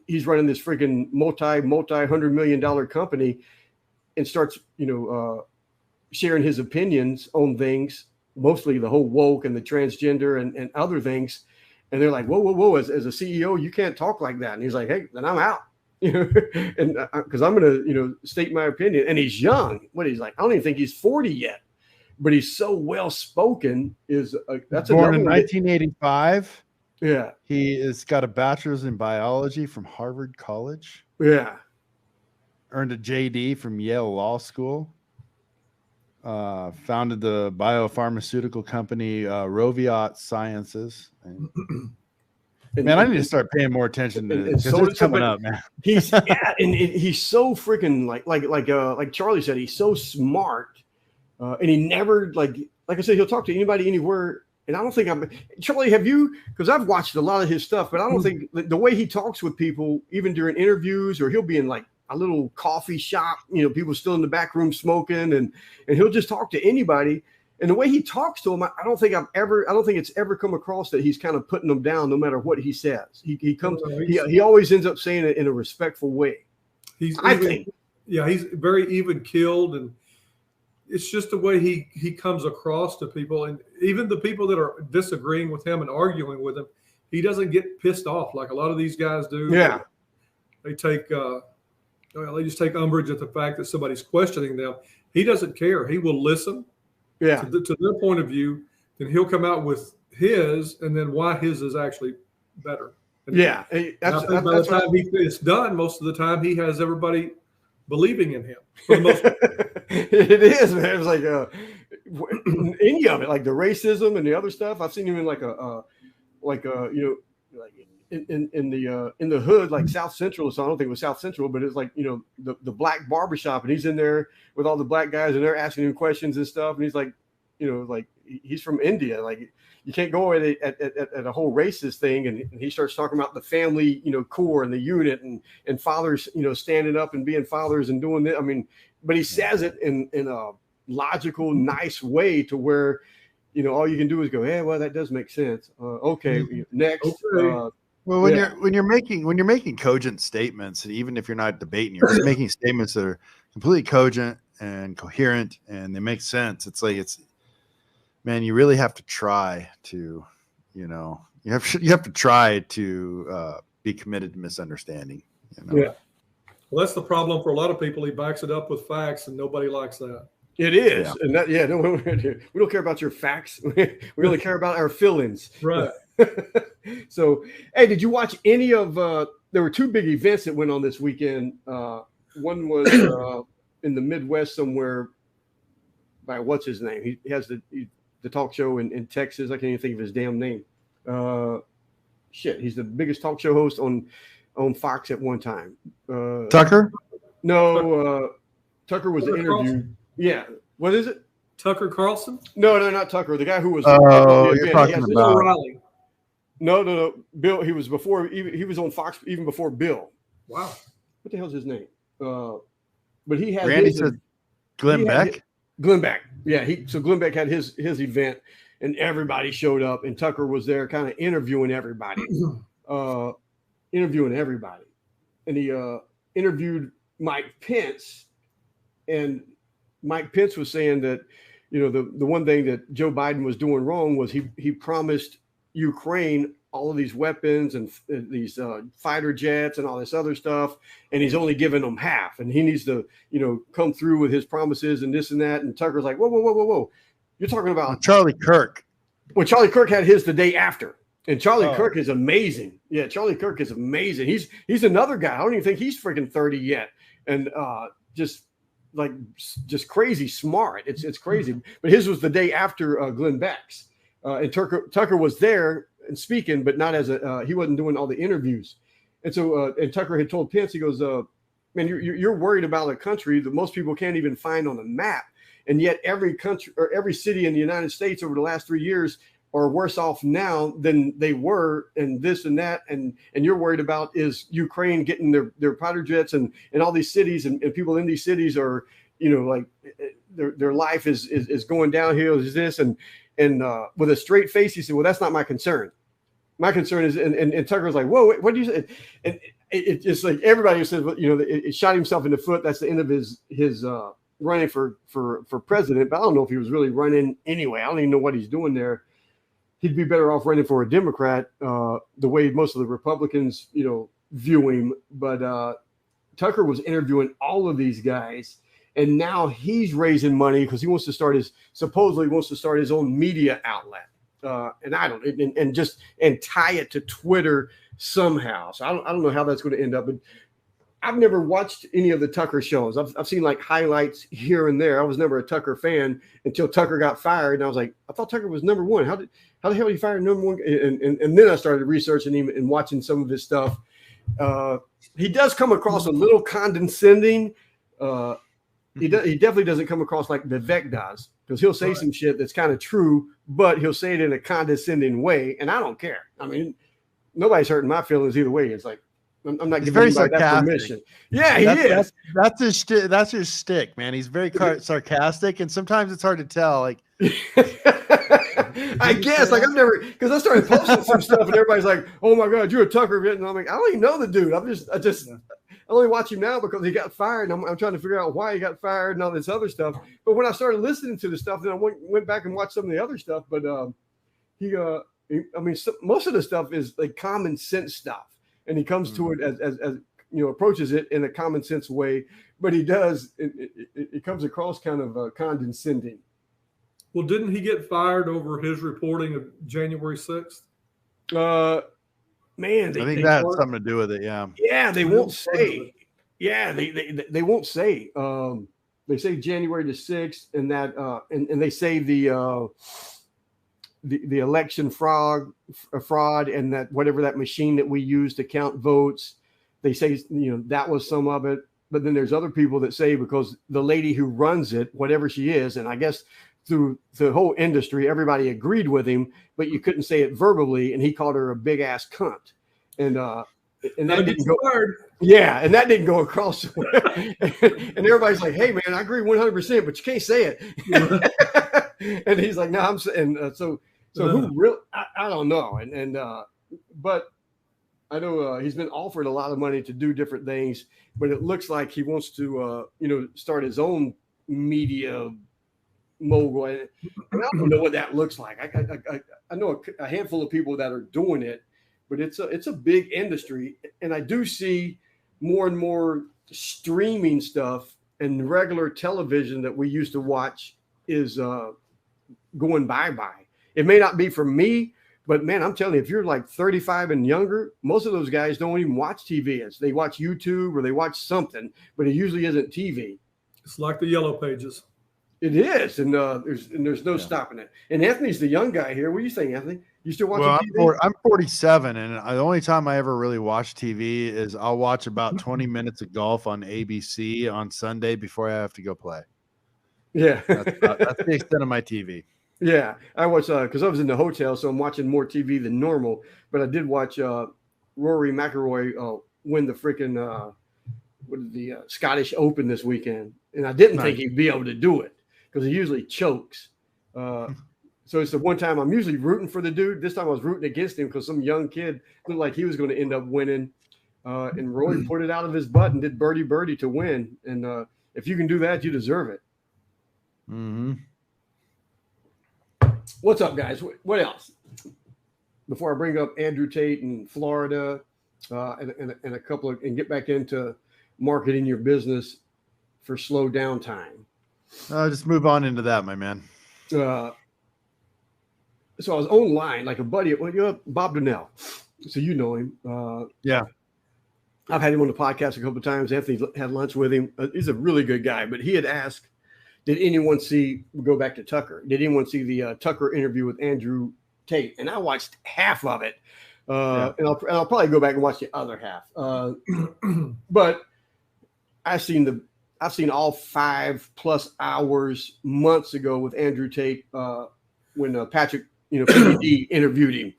he's running this freaking multi $100 million company and starts, sharing his opinions on things, mostly the whole woke and the transgender and other things. And they're like, whoa, as a CEO, you can't talk like that. And he's like, hey, then I'm out, and because I'm going to, state my opinion. And he's young. He's like, I don't even think he's 40 yet, but he's so well-spoken. That's born in 1985. Yeah. He has got a bachelor's in biology from Harvard College. Yeah. Earned a JD from Yale Law School. Founded the biopharmaceutical company Roviot Sciences. Man, I need to start paying more attention to this. So it's coming up, man. He's he's so freaking like Charlie said, he's so smart, and he never like I said, he'll talk to anybody anywhere. And I don't think Charlie, have you? Because I've watched a lot of his stuff, but I don't think the way he talks with people, even during interviews, or he'll be in like a little coffee shop, people still in the back room smoking, and he'll just talk to anybody. And the way he talks to them, I don't think it's ever come across that he's kind of putting them down, no matter what he says. He always ends up saying it in a respectful way. He's very even keeled, and it's just the way he comes across to people. And even the people that are disagreeing with him and arguing with him, he doesn't get pissed off like a lot of these guys do. Yeah. They just take umbrage at the fact that somebody's questioning them. He doesn't care. He will listen to their point of view. Then he'll come out with his, and then why his is actually better. And by the time it's done, most of the time he has everybody believing in him. For the most part. It is, man. It was like any of it, like the racism and the other stuff. I've seen him in in the hood, like South Central. So I don't think it was South Central, but it's like, the black barbershop, and he's in there with all the black guys, and they're asking him questions and stuff. And he's like, like he's from India. Like, you can't go at a whole racist thing. And he starts talking about the family, core and the unit and fathers, standing up and being fathers and doing it. I mean, but he says it in a logical, nice way to where all you can do is go, yeah, well, that does make sense. Okay, next. Okay. Well, when you're making cogent statements, and even if you're not debating, you're just making statements that are completely cogent and coherent, and they make sense. It's like man, you really have to try to, you have to try to be committed to misunderstanding. Yeah. Well, that's the problem for a lot of people. He backs it up with facts, and nobody likes that. It is, and that no, we don't care about your facts. We only care about our feelings. Right. So, hey, did you watch any of? There were two big events that went on this weekend. One was in the Midwest somewhere. By what's his name? He has the talk show in Texas. I can't even think of his damn name. He's the biggest talk show host on Fox at one time. Tucker? No, Tucker was the interview. Carlson? Yeah. What is it? Tucker Carlson? No, not Tucker. The guy who was. Oh, you're talking about O'Reilly. No. Bill. He was before. He was on Fox even before Bill. Wow. What the hell's his name? But he had. Randy said Glenn Beck. Glenn Beck. Yeah. So Glenn Beck had his event, and everybody showed up, and Tucker was there, kind of interviewing everybody. And he interviewed Mike Pence, and Mike Pence was saying that, the one thing that Joe Biden was doing wrong was he promised Ukraine all of these weapons and these fighter jets and all this other stuff, and he's only giving them half, and he needs to, come through with his promises and this and that. And Tucker's like, whoa, you're talking about Charlie Kirk. Well, Charlie Kirk had his the day after. And Charlie Kirk is amazing. Yeah, Charlie Kirk is amazing. He's another guy. I don't even think he's freaking 30 yet. And just crazy smart. It's crazy. But his was the day after Glenn Beck's. And Tucker was there and speaking, but not as he wasn't doing all the interviews. And so and Tucker had told Pence, he goes, man, you're worried about a country that most people can't even find on a map. And yet every country or every city in the United States over the last 3 years are worse off now than they were, and this and that, and you're worried about is Ukraine getting their fighter jets and all these cities and people in these cities are, like their life is going downhill, is this, and with a straight face he said, well, that's not my concern. My concern is, and Tucker's like, whoa, what do you say? And it's like everybody says, it shot himself in the foot. That's the end of his running for president, but I don't know if he was really running anyway. I don't even know what he's doing there. He'd be better off running for a Democrat, the way most of the Republicans, view him. But Tucker was interviewing all of these guys, and now he's raising money because he supposedly wants to start his own media outlet. And I don't, and tie it to Twitter somehow. So I don't know how that's going to end up. But I've never watched any of the Tucker shows. I've seen like highlights here and there. I was never a Tucker fan until Tucker got fired, and I was like, I thought Tucker was number one. How the hell did he fire number one? And then I started researching him and watching some of his stuff. He does come across a little condescending. He definitely doesn't come across like Vivek does, because he'll say some shit that's kind of true, but he'll say it in a condescending way, and I don't care. I mean, nobody's hurting my feelings either way. It's like, I'm not giving anybody that permission. Yeah, he is. That's his stick, man. He's very sarcastic, and sometimes it's hard to tell. Like, I guess, like, I've never, because I started posting some stuff, and everybody's like, "Oh my God, you're a Tucker," and I'm like, I don't even know the dude. I only watch him now because he got fired, and I'm trying to figure out why he got fired and all this other stuff. But when I started listening to the stuff, then I went back and watched some of the other stuff. But most of the stuff is like common sense stuff. And he comes to it as approaches it in a common sense way, but he does it comes across kind of condescending. Well, didn't he get fired over his reporting of January 6th? Man, I think that has something to do with it. Yeah. Yeah, they won't say. Yeah, they won't say. They say January the 6th, and that and they say the election fraud, and that whatever that machine that we use to count votes, they say, that was some of it. But then there's other people that say, because the lady who runs it, whatever she is, and I guess through the whole industry, everybody agreed with him, but you couldn't say it verbally, and he called her a big ass cunt. And that didn't go hard. Yeah, and that didn't go across. And everybody's like, hey man, I agree 100%, but you can't say it. And he's like, no, I'm saying, so who really, I don't know. But I know he's been offered a lot of money to do different things, but it looks like he wants to, start his own media mogul. And I don't know what that looks like. I know a handful of people that are doing it, but it's a big industry. And I do see more and more streaming stuff, and regular television that we used to watch is going bye-bye. It may not be for me, but man, I'm telling you, if you're like 35 and younger, most of those guys don't even watch TV. They watch YouTube or they watch something, but it usually isn't TV. It's like the Yellow Pages. It is, and there's no stopping it. And Anthony's the young guy here. What do you think, Anthony? You still watching TV? I'm 47, and the only time I ever really watch TV is I'll watch about 20 minutes of golf on ABC on Sunday before I have to go play. Yeah, that's the extent of my TV. Yeah, I watch because I was in the hotel, so I'm watching more TV than normal. But I did watch Rory McIlroy win the freaking Scottish Open this weekend, and I didn't think he'd be able to do it because he usually chokes. So it's the one time I'm usually rooting for the dude. This time I was rooting against him because some young kid looked like he was going to end up winning. And Roy put it out of his butt and did birdie to win. And if you can do that, you deserve it. Mm-hmm. What's up, guys? What else? Before I bring up Andrew Tate in Florida and a couple of, and get back into marketing your business for slow down time. Just move on into that, my man. So I was online, like a buddy, Bob Donnell. So you know him. Yeah. I've had him on the podcast a couple of times. Anthony had lunch with him. He's a really good guy, but he had asked, did anyone go back to Tucker? Did anyone see the Tucker interview with Andrew Tate? And I watched half of it. And I'll probably go back and watch the other half. But I've seen all 5+ hours months ago with Andrew Tate when Patrick, PED interviewed him,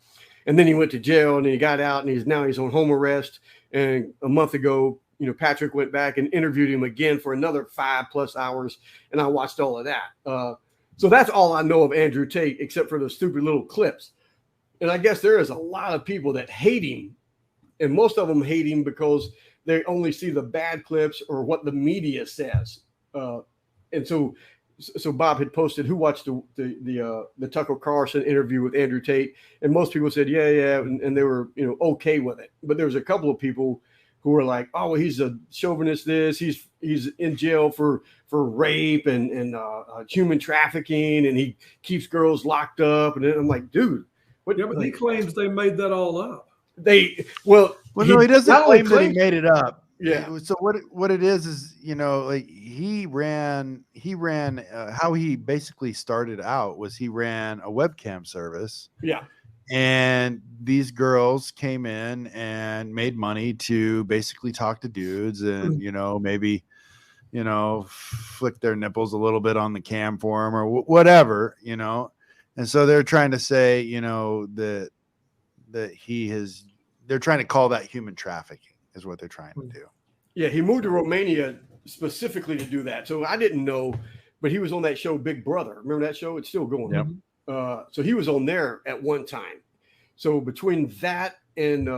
and then he went to jail and then he got out and he's on home arrest. And a month ago, Patrick went back and interviewed him again for another 5+ hours, and I watched all of that. So that's all I know of Andrew Tate, except for those stupid little clips. And I guess there is a lot of people that hate him, and most of them hate him because they only see the bad clips or what the media says. And so Bob had posted, who watched the Tucker Carlson interview with Andrew Tate, and most people said yeah, and they were okay with it. But there was a couple of people who were like, oh, well, he's a chauvinist. He's in jail for rape and human trafficking, and he keeps girls locked up. And I'm like, dude, what? Yeah, but he claims they made that all up. No, he doesn't claim that he made it up. Yeah. So what it is like he ran how he basically started out was he ran a webcam service. Yeah. And these girls came in and made money to basically talk to dudes and, maybe, flick their nipples a little bit on the cam for them or whatever, And so they're trying to say, that they're trying to call that human trafficking is what they're trying to do. Yeah. He moved to Romania specifically to do that. So I didn't know, but he was on that show, Big Brother. Remember that show? It's still going. Yep. So he was on there at one time. So between that and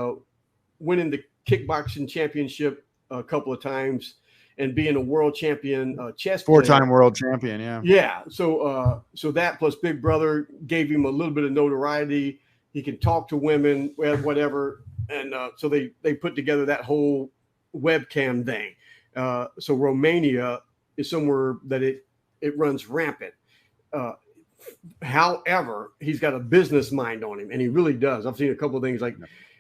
winning the kickboxing championship a couple of times and being a world champion chess player, 4-time world champion, yeah. Yeah. So that plus Big Brother gave him a little bit of notoriety. He can talk to women, whatever. And so they put together that whole webcam thing. So Romania is somewhere that it runs rampant. However, he's got a business mind on him, and he really does. I've seen a couple of things like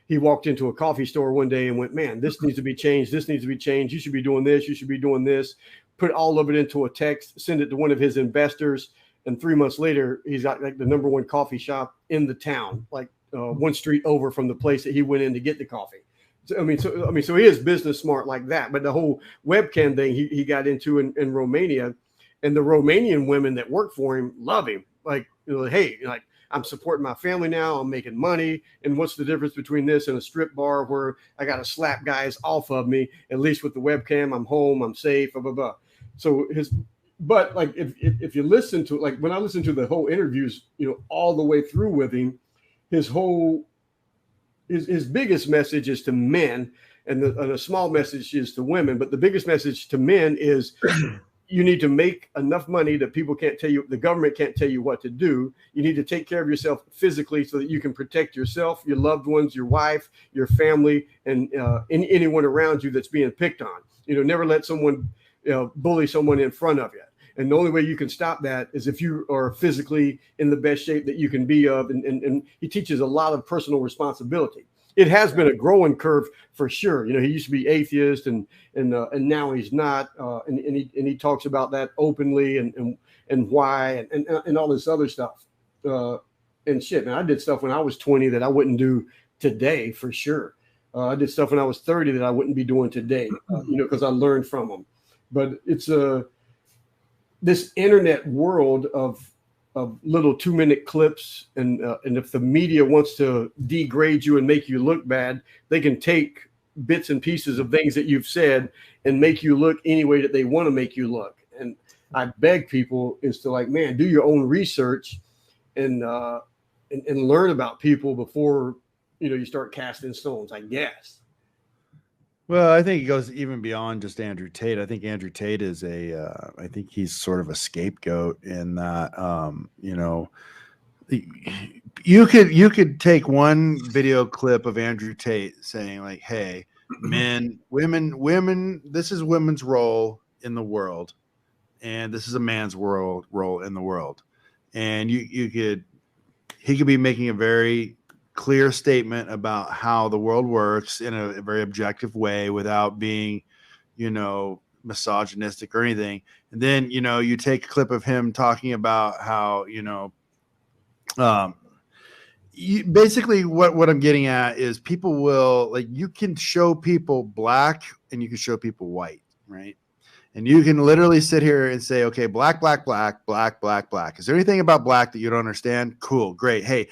he walked into a coffee store one day and went, man, this needs to be changed. This needs to be changed. You should be doing this. You should be doing this. Put all of it into a text, send it to one of his investors. And 3 months later, he's got like the #1 coffee shop in the town, like one street over from the place that he went in to get the coffee. So he is business smart like that. But the whole webcam thing he got into in Romania, and the Romanian women that work for him love him. Like, hey, like I'm supporting my family now. I'm making money. And what's the difference between this and a strip bar where I got to slap guys off of me? At least with the webcam, I'm home, I'm safe, blah, blah, blah. So but like if you listen to, like when I listen to the whole interviews, all the way through with him, his biggest message is to men, and a small message is to women. But the biggest message to men is you need to make enough money that people can't tell you, the government can't tell you what to do. You need to take care of yourself physically so that you can protect yourself, your loved ones, your wife, your family, and anyone around you that's being picked on. Never let someone bully someone in front of you. And the only way you can stop that is if you are physically in the best shape that you can be of. And he teaches a lot of personal responsibility. It has been a growing curve for sure. He used to be atheist and now he's not. And he talks about that openly and why and all this other stuff. And shit, man, I did stuff when I was 20 that I wouldn't do today for sure. I did stuff when I was 30 that I wouldn't be doing today, because I learned from them. But it's this internet world of little 2-minute clips, and if the media wants to degrade you and make you look bad, they can take bits and pieces of things that you've said and make you look any way that they want to make you look. And I beg people is to, like, man, do your own research and learn about people before you start casting stones, I guess. Well, I think it goes even beyond just Andrew Tate. I think Andrew Tate is I think he's sort of a scapegoat in that, you could take one video clip of Andrew Tate saying, like, hey, men, women, this is women's role in the world, and this is a man's role in the world. And he could be making a very clear statement about how the world works in a very objective way without being, misogynistic or anything. And then, you take a clip of him talking about how, basically what I'm getting at is people will, like, you can show people black and you can show people white, right? And you can literally sit here and say, okay, black, black, black, black, black, black. Is there anything about black that you don't understand? Cool, great. Hey,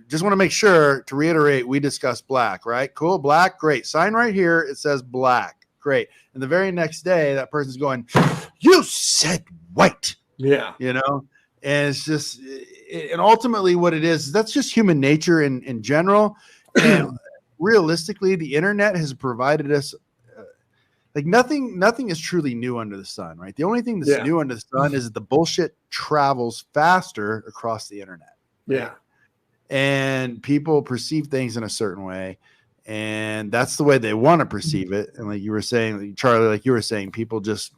just want to make sure to reiterate, we discussed black, right? Cool, black, great. Sign right here. It says black, great. And the very next day, that person's going, you said white. Yeah. And it's just, and ultimately what it is, that's just human nature in general. And realistically, the internet has provided us, like, nothing is truly new under the sun, right? The only thing that's new under the sun is that the bullshit travels faster across the internet. Right? Yeah. And people perceive things in a certain way, and that's the way they want to perceive it. And like you were saying, Charlie, like you were saying, people just,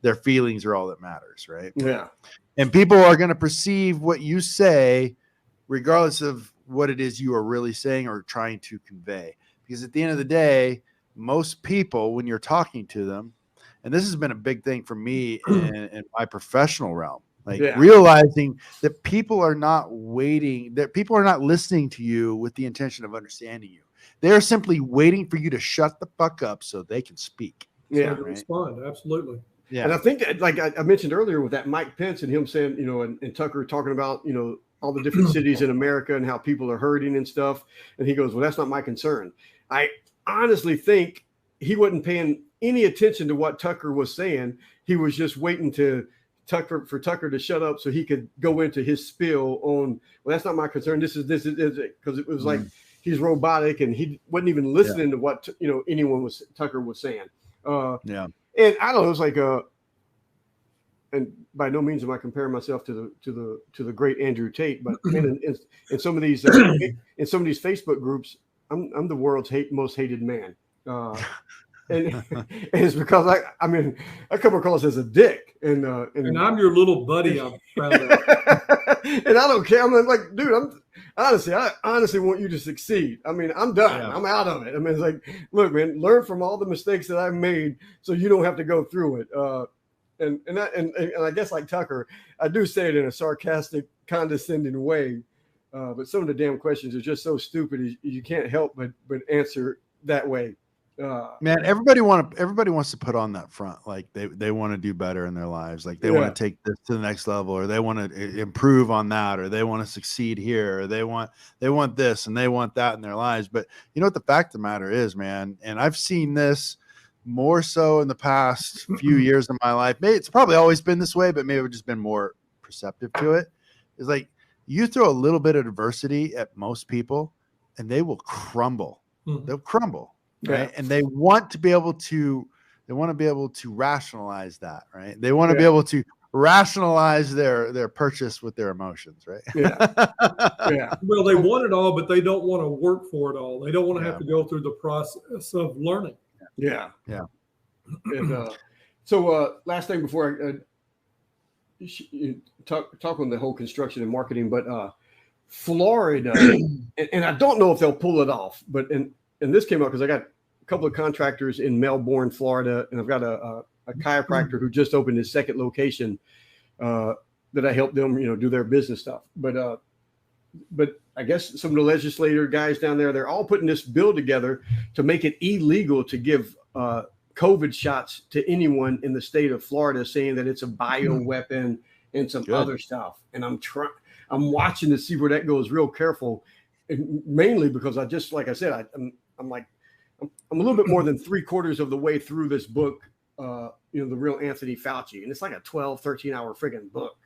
their feelings are all that matters, right? Yeah. And people are going to perceive what you say regardless of what it is you are really saying or trying to convey. Because at the end of the day, most people, when you're talking to them, and this has been a big thing for me in my professional realm, like realizing that people are not listening to you with the intention of understanding you. They're simply waiting for you to shut the fuck up so they can speak. Yeah, right? Respond. Absolutely. Yeah. And I think that, like I mentioned earlier with that Mike Pence and him saying, and Tucker talking about, all the different cities in America and how people are hurting and stuff. And he goes, well, that's not my concern. I honestly think he wasn't paying any attention to what Tucker was saying. He was just waiting for Tucker to shut up so he could go into his spiel on, well, that's not my concern. This is because it was like he's robotic and he wasn't even listening to what Tucker was saying. And I don't know, it's like and by no means am I comparing myself to the great Andrew Tate, but in some of these Facebook groups, I'm the world's most hated man. And it's because I come across as a dick, and I'm your little buddy. I'm proud of. And I don't care. I'm like, dude, I honestly want you to succeed. I'm done. Yeah. I'm out of it. It's like, look, man, learn from all the mistakes that I've made, so you don't have to go through it. And I guess, like Tucker, I do say it in a sarcastic, condescending way. But some of the damn questions are just so stupid you can't help but answer that way. Man, everybody wants to put on that front, like they want to do better in their lives, like they want to take this to the next level, or they want to improve on that, or they want to succeed here, or they want this and they want that in their lives. But you know what the fact of the matter is, man, and I've seen this more so in the past few years of my life. Maybe it's probably always been this way, but maybe I've just been more perceptive to it. It's like you throw a little bit of adversity at most people and they will crumble. They'll crumble, right? And they want to be able to rationalize that, right? They want to be able to rationalize their purchase with their emotions, right? Well, they want it all, but they don't want to work for it all. They don't want to have to go through the process of learning. And, so last thing before I talk on the whole construction and marketing, but Florida, and I don't know if they'll pull it off, but and this came up because I got a couple of contractors in Melbourne, Florida, and I've got a chiropractor who just opened his second location that I help them, do their business stuff. But I guess some of the legislator guys down there, they're all putting this bill together to make it illegal to give COVID shots to anyone in the state of Florida, saying that it's a bioweapon and some other stuff. And I'm watching to see where that goes real careful, and mainly because like I said, I'm a little bit more than 3/4 of the way through this book, The Real Anthony Fauci. And it's like a 12, 13-hour friggin' book.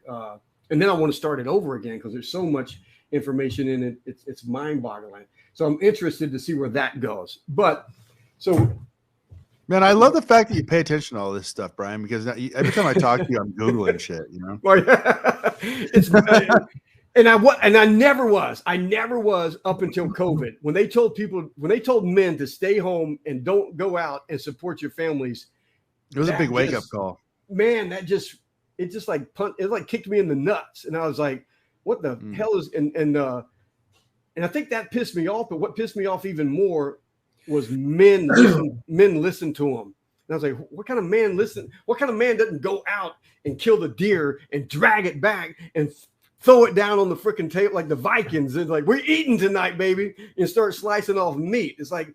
And then I want to start it over again because there's so much information in it. It's mind-boggling. So I'm interested to see where that goes. Man, I love the fact that you pay attention to all this stuff, Brian, because every time I talk to you, I'm Googling shit, And I never was up until COVID. When they told men to stay home and don't go out and support your families, it was a big wake up call. Man, it kicked me in the nuts. And I was like, what the hell is, and I think that pissed me off. But what pissed me off even more was men listen to him. And I was like, what kind of man doesn't go out and kill the deer and drag it back and throw it down on the freaking table like the Vikings? And like, we're eating tonight, baby, and start slicing off meat. It's like,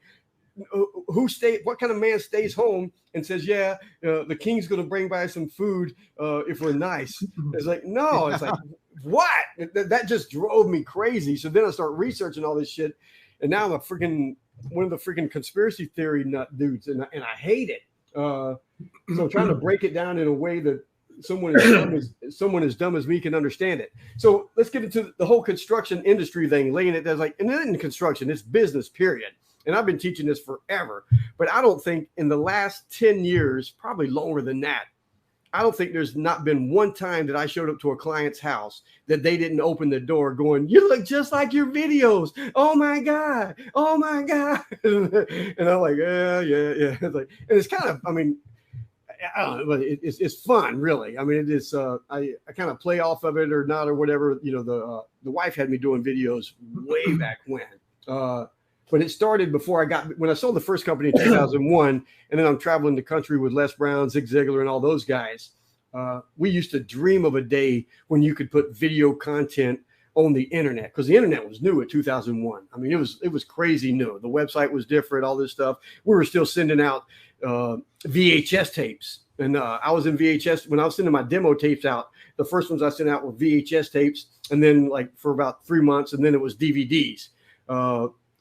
what kind of man stays home and says, the king's going to bring by some food if we're nice? It's like, no, it's like, what? That just drove me crazy. So then I start researching all this shit. And now I'm one of the freaking conspiracy theory nut dudes. And I hate it. So I'm trying to break it down in a way that someone as dumb as me can understand it. So let's get into the whole construction industry thing, laying it as like, and then in construction, it's business, period. And I've been teaching this forever, but I don't think in the last 10 years, probably longer than that, I don't think there's not been one time that I showed up to a client's house that they didn't open the door going, "You look just like your videos. Oh my God. Oh my God." And I'm like, yeah. It's like, and it's kind of, I don't know, but it's fun, really. I mean, it is, I kind of play off of it or not, or whatever. The wife had me doing videos way back when, but it started before when I sold the first company in 2001, and then I'm traveling the country with Les Brown, Zig Ziglar, and all those guys. We used to dream of a day when you could put video content on the internet, because the internet was new in 2001. I mean, it was crazy new. The website was different, all this stuff. We were still sending out VHS tapes, and I was in VHS when I was sending my demo tapes out. The first ones I sent out were VHS tapes, and then like for about 3 months, and then it was DVDs.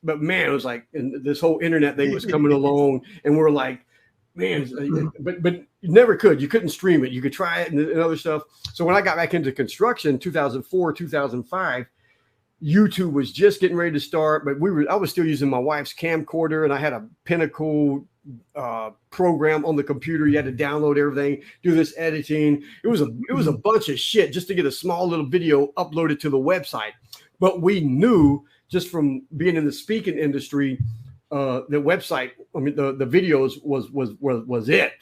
But man, it was like, and this whole internet thing was coming along, and we're like, man, but you never could. You couldn't stream it. You could try it and other stuff. So when I got back into construction, 2004, 2005, YouTube was just getting ready to start, but I was still using my wife's camcorder, and I had a Pinnacle program on the computer. You had to download everything, do this editing. It was a bunch of shit just to get a small little video uploaded to the website. But we knew just from being in the speaking industry, the website, I mean, the videos was it.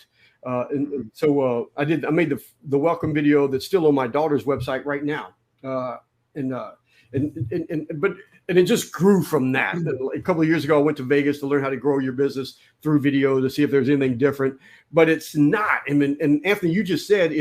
And so I made the welcome video that's still on my daughter's website right now. But it just grew from that. A couple of years ago, I went to Vegas to learn how to grow your business through video to see if there's anything different, but it's not. And Anthony, you just said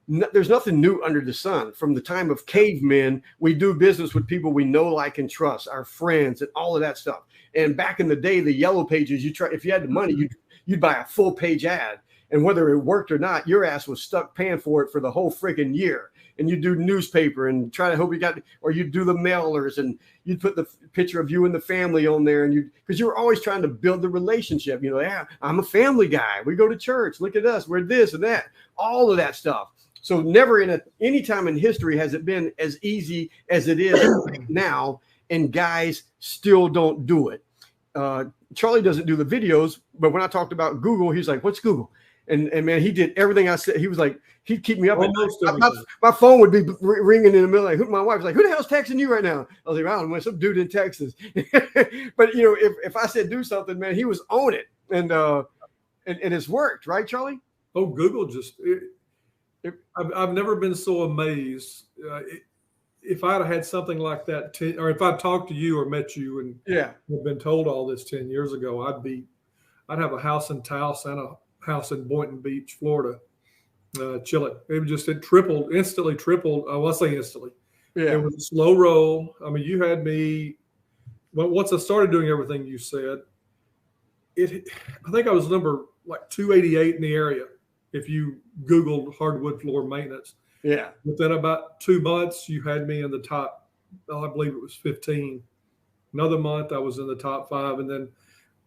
there's nothing new under the sun. From the time of cavemen, we do business with people we know, like, and trust, our friends, and all of that stuff. And back in the day, the yellow pages, if you had the money, you'd buy a full page ad. And whether it worked or not, your ass was stuck paying for it for the whole freaking year. And you do newspaper and try to hope you got, or you do the mailers and you put the picture of you and the family on there. And because you were always trying to build the relationship, yeah, I'm a family guy. We go to church. Look at us. We're this and that, all of that stuff. So never any time in history has it been as easy as it is right now. And guys still don't do it. Charlie doesn't do the videos, but when I talked about Google, he's like, what's Google? And man, he did everything I said. He was like, he'd keep me up. My phone would be ringing in the middle. Like, my wife's like, who the hell's texting you right now? I was like, I don't know, some dude in Texas. But if I said do something, man, he was on it. And it's worked, right, Charlie? Oh, Google I've never been so amazed. If I'd had something like that, or if I talked to you or met you and had been told all this 10 years ago, I'd have a house in Taos and a house in Boynton Beach, Florida, chilling. It instantly tripled. I say instantly. Yeah. It was a slow roll. I mean, you had me, once I started doing everything you said, I think I was number like 288 in the area. If you Googled hardwood floor maintenance. Yeah. Within about 2 months, you had me in the top, I believe it was 15. Another month, I was in the top 5. And then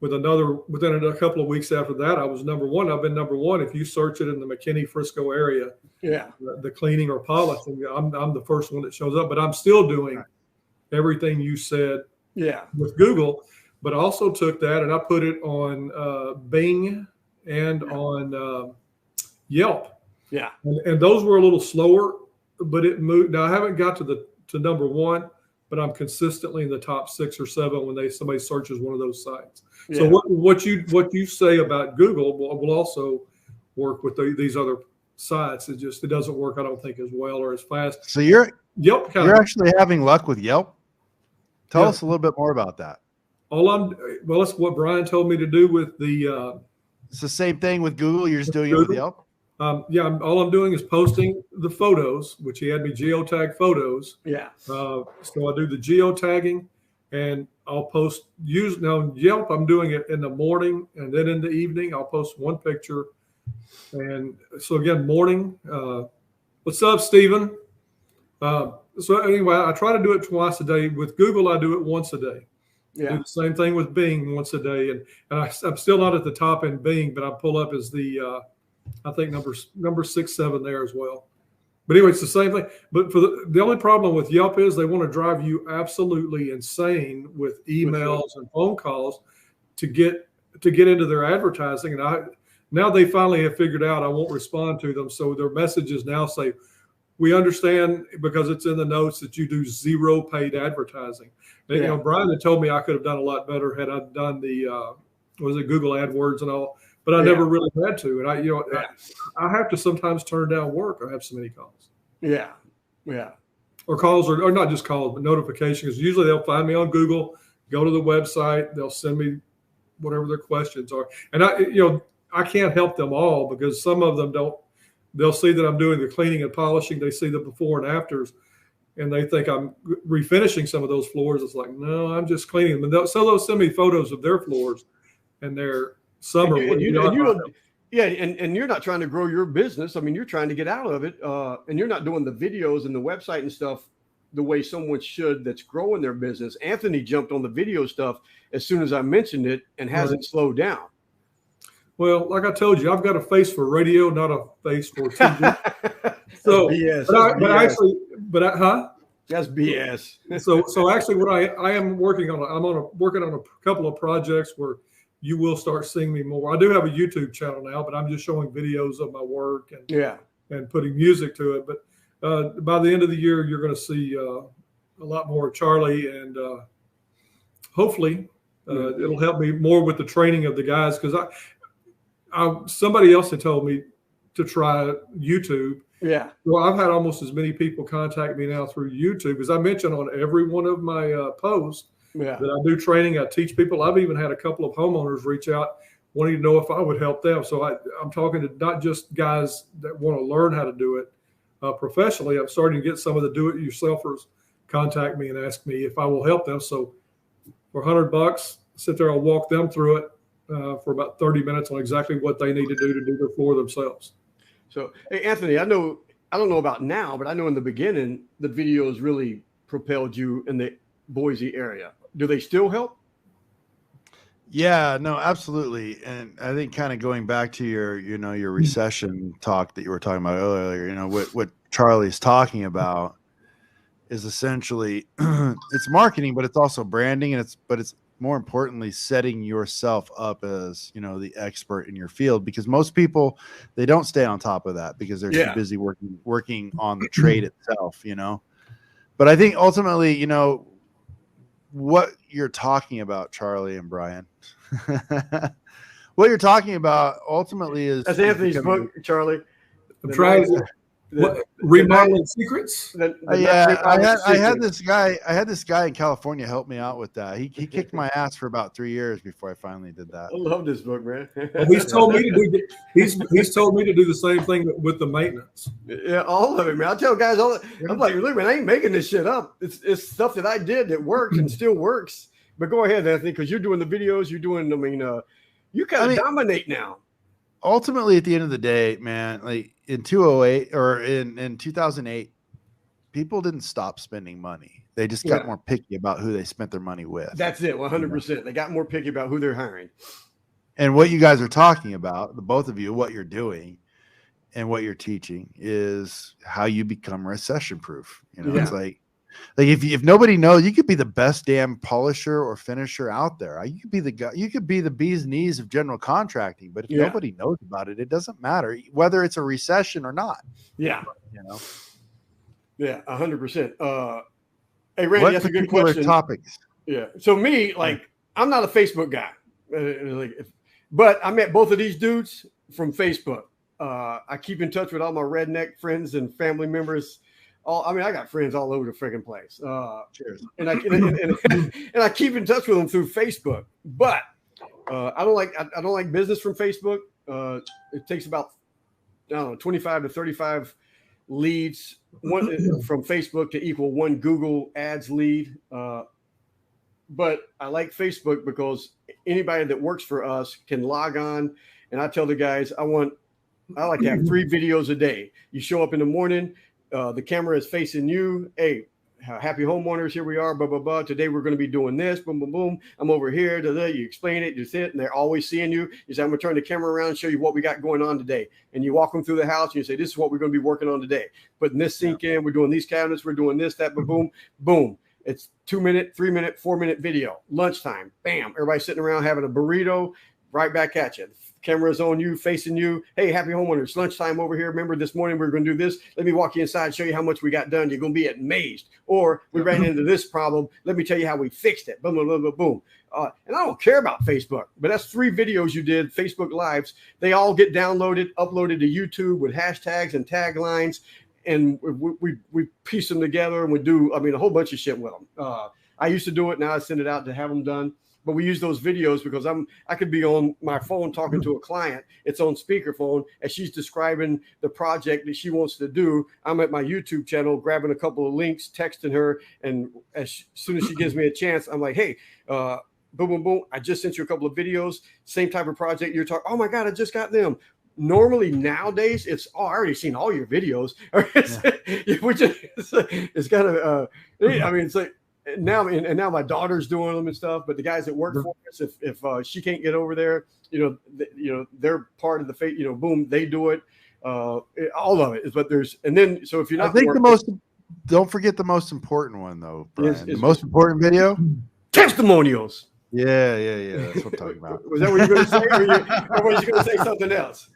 within a couple of weeks after that, I was number 1. I've been number 1. If you search it in the McKinney-Frisco area, the cleaning or polishing, I'm the first one that shows up. But I'm still doing everything you said with Google. But I also took that and I put it on Bing and on Yelp. Yeah. And those were a little slower, but it moved. Now I haven't got to number 1, but I'm consistently in the top 6 or 7 when somebody searches one of those sites. Yeah. So what you say about Google will also work with these other sites. It doesn't work, I don't think, as well or as fast. So you're actually having luck with Yelp? Tell us a little bit more about that. That's what Brian told me to do with the it's the same thing with Google. You're just doing it with Yelp? All I'm doing is posting the photos, which he had me geotag photos. Yeah. So I do the geotagging, and I'll post. Now Yelp, I'm doing it in the morning, and then in the evening, I'll post one picture. And so again, morning. What's up, Stephen? So anyway, I try to do it twice a day. With Google, I do it once a day. Yeah. Do the same thing with Bing once a day, and I'm still not at the top in Bing, but I pull up as the I think number 6, 7 there as well. But anyway, it's the same thing. But for the only problem with Yelp is they want to drive you absolutely insane with emails and phone calls to get into their advertising. And now they finally have figured out I won't respond to them. So their messages now say, we understand because it's in the notes that you do 0 paid advertising. And, Brian had told me I could have done a lot better had I done the Google AdWords and all. But I never really had to, and I have to sometimes turn down work. I have so many calls. Yeah. Or calls, or not just calls, but notifications. Usually they'll find me on Google, go to the website, they'll send me whatever their questions are, and I can't help them all because some of them don't. They'll see that I'm doing the cleaning and polishing. They see the before and afters, and they think I'm refinishing some of those floors. It's like, no, I'm just cleaning them. And they'll send me photos of their floors and their summer. And you're not trying to grow your business. I mean, you're trying to get out of it, and you're not doing the videos and the website and stuff the way someone should that's growing their business. Anthony jumped on the video stuff as soon as I mentioned it and hasn't slowed down. Well, like I told you, I've got a face for radio, not a face for TV. So, That's BS. So actually, what I am working on, working on a couple of projects where you will start seeing me more. I do have a YouTube channel now, but I'm just showing videos of my work and putting music to it. But by the end of the year, you're going to see a lot more of Charlie, and hopefully it'll help me more with the training of the guys because somebody else had told me to try YouTube. Yeah. Well, I've had almost as many people contact me now through YouTube because I mention on every one of my posts that I do training. I teach people. I've even had a couple of homeowners reach out wanting to know if I would help them. So I'm talking to not just guys that want to learn how to do it professionally. I'm starting to get some of the do-it-yourselfers contact me and ask me if I will help them. So for $100, sit there, I'll walk them through it, for about 30 minutes on exactly what they need to do their floor themselves. So, hey, Anthony, I don't know about now, but I know in the beginning, the videos really propelled you in the Boise area. Do they still help? Yeah, no, absolutely. And I think kind of going back to your recession talk that you were talking about earlier, what Charlie's talking about is essentially it's marketing, but it's also branding, and it's more importantly setting yourself up as the expert in your field, because most people, they don't stay on top of that because they're too busy working on the trade itself. But I think ultimately, what you're talking about, Charlie and Brian, what you're talking about ultimately is that's Anthony's book, Charlie. I'm trying to remodeling secrets. I had this guy in California help me out with that. He kicked my ass for about 3 years before I finally did that. I love this book, man. Well, he's told me to do the same thing with the maintenance. Yeah, all of it, man. I tell guys I'm like, look, man, I ain't making this shit up. It's stuff that I did that worked and still works. But go ahead, Anthony, because you're doing the videos, you kind of dominate now. Ultimately, at the end of the day, man, like in 2008 or in 2008, people didn't stop spending money. They just got more picky about who they spent their money with. That's it, 100%. They got more picky about who they're hiring. And what you guys are talking about, the both of you, what you're doing and what you're teaching is how you become recession proof. It's like if nobody knows, you could be the best damn polisher or finisher out there. You could be the guy, you could be the bee's knees of general contracting, but if nobody knows about it, it doesn't matter whether it's a recession or not. Yeah. Yeah, 100%. Hey, Randy, that's a good question. Topics. Yeah. So me, I'm not a Facebook guy, but I met both of these dudes from Facebook. I keep in touch with all my redneck friends and family members. I got friends all over the freaking place. Cheers. And I keep in touch with them through Facebook. But I don't like business from Facebook. It takes about 25 to 35 leads from Facebook to equal one Google Ads lead. But I like Facebook because anybody that works for us can log on, and I tell the guys I like to have 3 videos a day. You show up in the morning. The camera is facing you. Hey, happy homeowners, here we are, blah, blah, blah. Today we're going to be doing this, boom, boom, boom. I'm over here. You explain it, you sit, and they're always seeing you. You say, I'm going to turn the camera around and show you what we got going on today. And you walk them through the house and you say, this is what we're going to be working on today. Putting this sink in, we're doing these cabinets, we're doing this, that, boom, boom. It's 2-minute, 3-minute, 4-minute video. Lunchtime, bam. Everybody sitting around having a burrito, right back at you. Camera's on you, facing you. Hey, happy homeowners, lunchtime over here. Remember this morning we were going to do this. Let me walk you inside and show you how much we got done. You're going to be amazed. Or we ran into this problem. Let me tell you how we fixed it. Boom, boom, boom, boom, boom. And I don't care about Facebook, but that's 3 videos you did, Facebook Lives. They all get downloaded, uploaded to YouTube with hashtags and taglines. And we piece them together and we do, a whole bunch of shit with them. I used to do it. Now I send it out to have them done. But we use those videos because I could be on my phone talking to a client. It's on speakerphone as she's describing the project that she wants to do. I'm at my YouTube channel grabbing a couple of links, texting her, and as soon as she gives me a chance, I'm like, hey, boom, boom, boom. I just sent you a couple of videos, same type of project you're talking. Oh my God, I just got them. Normally nowadays it's I already seen all your videos. It's kind of it's like. Now my daughter's doing them and stuff, but the guys that work for us, if she can't get over there, they're part of the boom, they do it. All of it is, but so if you're not, I think don't forget the most important one though, Brian. The most important video, testimonials. Yeah. That's what I'm talking about. Was that what you were going to say, or was you going to say something else?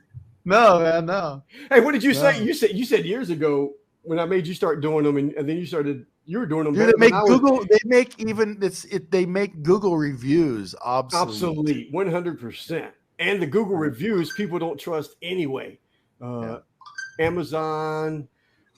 No, man, no. Hey, what did you say? You said years ago when I made you start doing them, and then you were doing them. Dude, they make Google reviews obsolete. 100%. And the Google reviews people don't trust anyway. Amazon.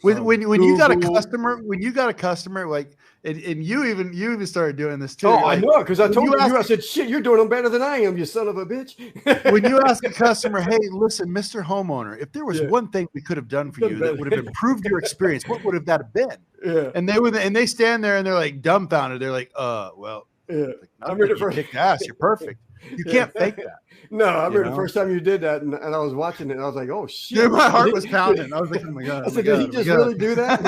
When you got a customer, like, and you even started doing this too. Oh, like, I know, because I told you, I said, shit, you're doing them better than I am, you son of a bitch. When you ask a customer, hey, listen, Mr. Homeowner, if there was one thing we could have done for you that would have improved your experience, what would have that been? Yeah. And they stand there and they're like dumbfounded. They're like, well, yeah. I'm ready for kick ass. You're perfect. You can't fake that. No, I remember the first time you did that, and I was watching it, and I was like, "Oh shit!" Dude, my heart was pounding. I was like, "Oh my god!" I said, "Did he just really do that?"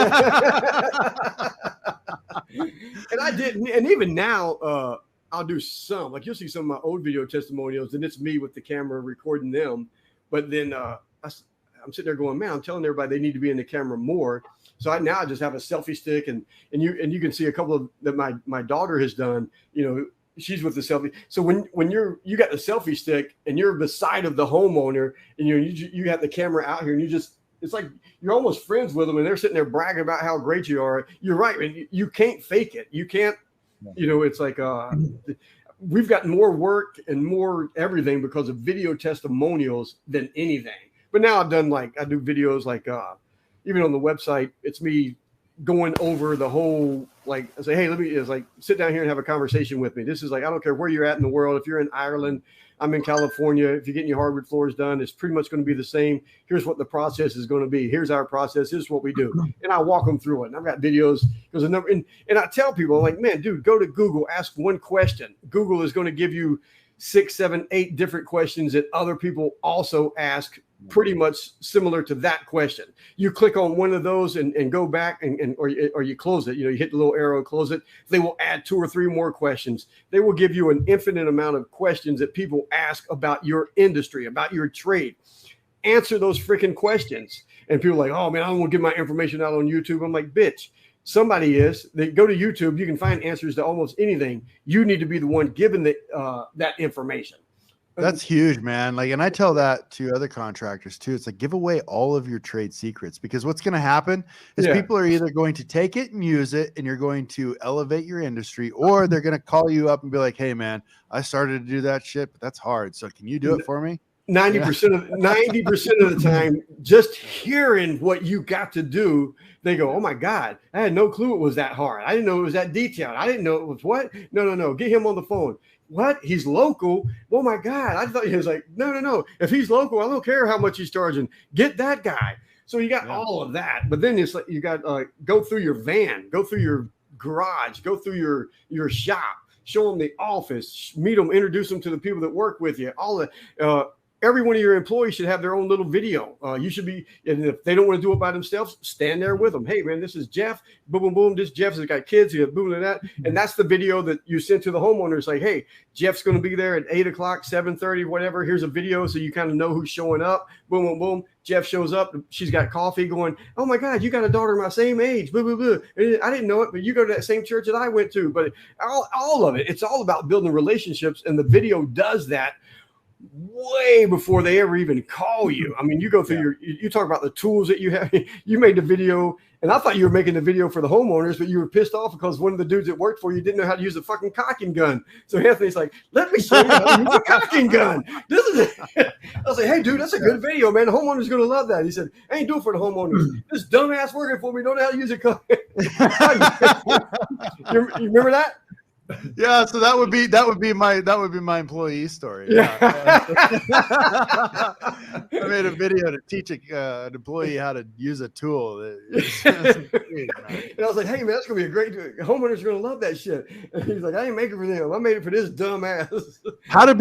And I didn't. And even now, I'll do some. Like you'll see some of my old video testimonials, and it's me with the camera recording them. But then I'm sitting there going, "Man, I'm telling everybody they need to be in the camera more." So I just have a selfie stick, and you can see a couple of that my daughter has done. She's with the selfie. So when you got the selfie stick and you're beside of the homeowner, and you have the camera out here, and it's like you're almost friends with them, and they're sitting there bragging about how great you are. You're right, man. You can't fake it. You can't. It's like we've got more work and more everything because of video testimonials than anything. But now I do videos like even on the website, it's me going over the whole, like I say, hey, sit down here and have a conversation with me. This is like, I don't care where you're at in the world. If you're in Ireland, I'm in California. If you're getting your hardwood floors done, it's pretty much going to be the same. Here's what the process is going to be. Here's our process. Here's what we do. And I walk them through it. And I've got videos and I tell people, I'm like, man, dude, go to Google, ask one question. Google is going to give you 6, 7, 8 different questions that other people also ask pretty much similar to that question. You click on one of those and go back or you close it. You hit the little arrow and close it. They will add 2 or 3 more questions. They will give you an infinite amount of questions that people ask about your industry, about your trade. Answer those freaking questions. And people are like, oh man, I don't want to give my information out on YouTube. I'm like, bitch, somebody is. They go to YouTube. You can find answers to almost anything. You need to be the one giving that information. That's huge, man. Like, and I tell that to other contractors too. It's like, give away all of your trade secrets, because what's going to happen is people are either going to take it and use it, and you're going to elevate your industry, or they're going to call you up and be like, hey man, I started to do that shit, but that's hard. So can you do it for me? 90% of the time, just hearing what you got to do, they go, oh my God, I had no clue it was that hard. I didn't know it was that detailed. I didn't know it was what? No. Get him on the phone. What? He's local? Oh my God. I thought he was like, no. If he's local, I don't care how much he's charging. Get that guy. So you got all of that. But then it's like you got go through your van, go through your garage, go through your shop, show them the office, meet them, introduce them to the people that work with you. All the every one of your employees should have their own little video. You should be, and if they don't want to do it by themselves, stand there with them. Hey, man, this is Jeff. Boom, boom, boom. This Jeff has got kids. He has boom and that. And that's the video that you send to the homeowners. Like, hey, Jeff's going to be there at 8 o'clock, 7:30, whatever. Here's a video so you kind of know who's showing up. Boom, boom, boom. Jeff shows up. She's got coffee going, oh, my God, you got a daughter my same age. Blah, blah, blah. I didn't know it, but you go to that same church that I went to. But all of it, it's all about building relationships. And the video does that way before they ever even call you. I mean, you go through you talk about the tools that you have. You made the video, and I thought you were making the video for the homeowners, but you were pissed off because one of the dudes that worked for you didn't know how to use a fucking cocking gun. So Anthony's like, let me show you how to use a cocking gun. This is it. I was like, hey, dude, that's a good video, man. The homeowner's going to love that. He said, I ain't doing it for the homeowners. This dumbass working for me don't know how to use a cocking. You remember that? Yeah, so that would be my employee story. Yeah. I made a video to teach an employee how to use a tool. And I was like, hey man, that's gonna be a great homeowners are gonna love that shit. And he's like, I ain't making it for them. I made it for this dumbass. How to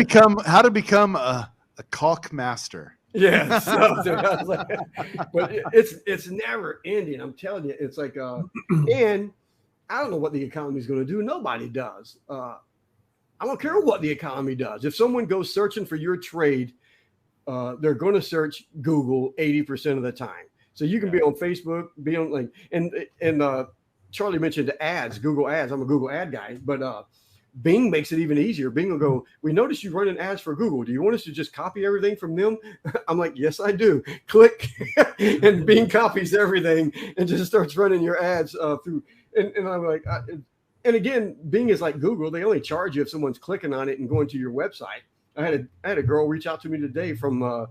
become a caulk master. Yeah, so, dude, I was like, but it's never ending. I'm telling you, it's like and I don't know what the economy is going to do. Nobody does. I don't care what the economy does. If someone goes searching for your trade, they're going to search Google 80% of the time. So you can be on Facebook, be on like, and Charlie mentioned ads, Google ads. I'm a Google ad guy, but Bing makes it even easier. Bing will go, we noticed you running ads for Google. Do you want us to just copy everything from them? I'm like, yes, I do. Click, and Bing copies everything and just starts running your ads through. And I'm like, and again, Bing is like Google. They only charge you if someone's clicking on it and going to your website. I had a girl reach out to me today from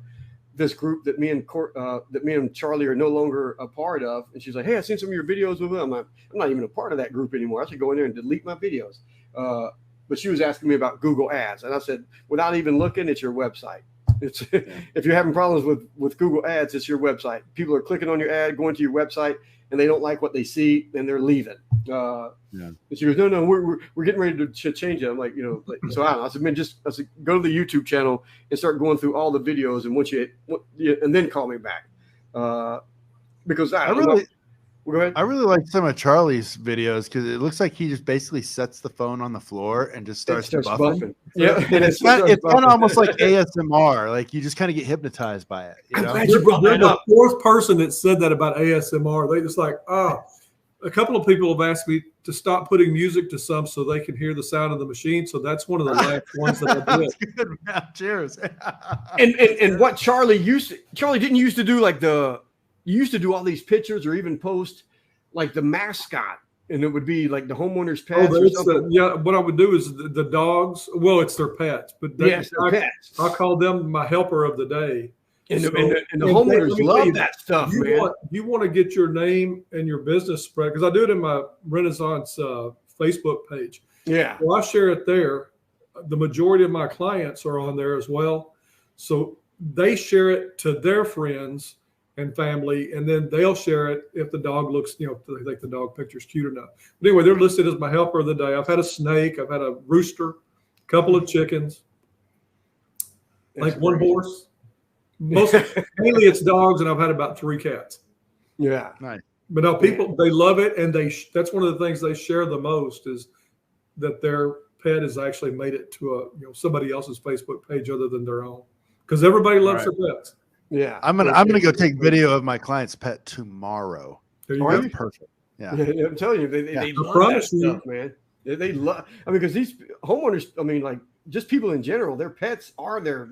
this group that me and Charlie are no longer a part of, and she's like, "Hey, I seen some of your videos with them." I'm not even a part of that group anymore. I should go in there and delete my videos. But she was asking me about Google Ads, and I said, without even looking, it's your website. It's if you're having problems with Google Ads, it's your website. People are clicking on your ad, going to your website, and they don't like what they see, and they're leaving. And she goes, no, we're getting ready to change it. I'm like, so I don't know. I said, man, I said, go to the YouTube channel and start going through all the videos, and and then call me back. Because I really, go ahead. I really like some of Charlie's videos because it looks like he just basically sets the phone on the floor and just starts buffing. Yeah, and it's kind of almost like ASMR. Like you just kind of get hypnotized by it. I'm glad you brought that up. The fourth person that said that about ASMR, they just like, a couple of people have asked me to stop putting music to some so they can hear the sound of the machine. So that's one of the last ones that I did. Good, man. Cheers. and what Charlie didn't used to do you used to do all these pictures or even post like the mascot, and it would be like the homeowner's pets. What I would do is the dogs. Well, it's their pets, but their pets. I call them my helper of the day. And the homeowners love that stuff, man. You want to get your name and your business spread, because I do it in my Renaissance Facebook page. Yeah. Well, I share it there. The majority of my clients are on there as well. So they share it to their friends and family, and then they'll share it if the dog looks, if they think the dog picture's cute enough. But anyway, they're listed as my helper of the day. I've had a snake. I've had a rooster, a couple of chickens, one horse. Mainly it's dogs, and I've had about 3 cats. Yeah, nice. But now people, they love it, and that's one of the things they share the most is that their pet has actually made it to somebody else's Facebook page other than their own, because everybody loves their pets. Yeah, I'm gonna go take video of my client's pet tomorrow. There you go. Perfect. Yeah, I'm telling you, they love that stuff, man. They love. I mean, because these homeowners, just people in general, their pets are their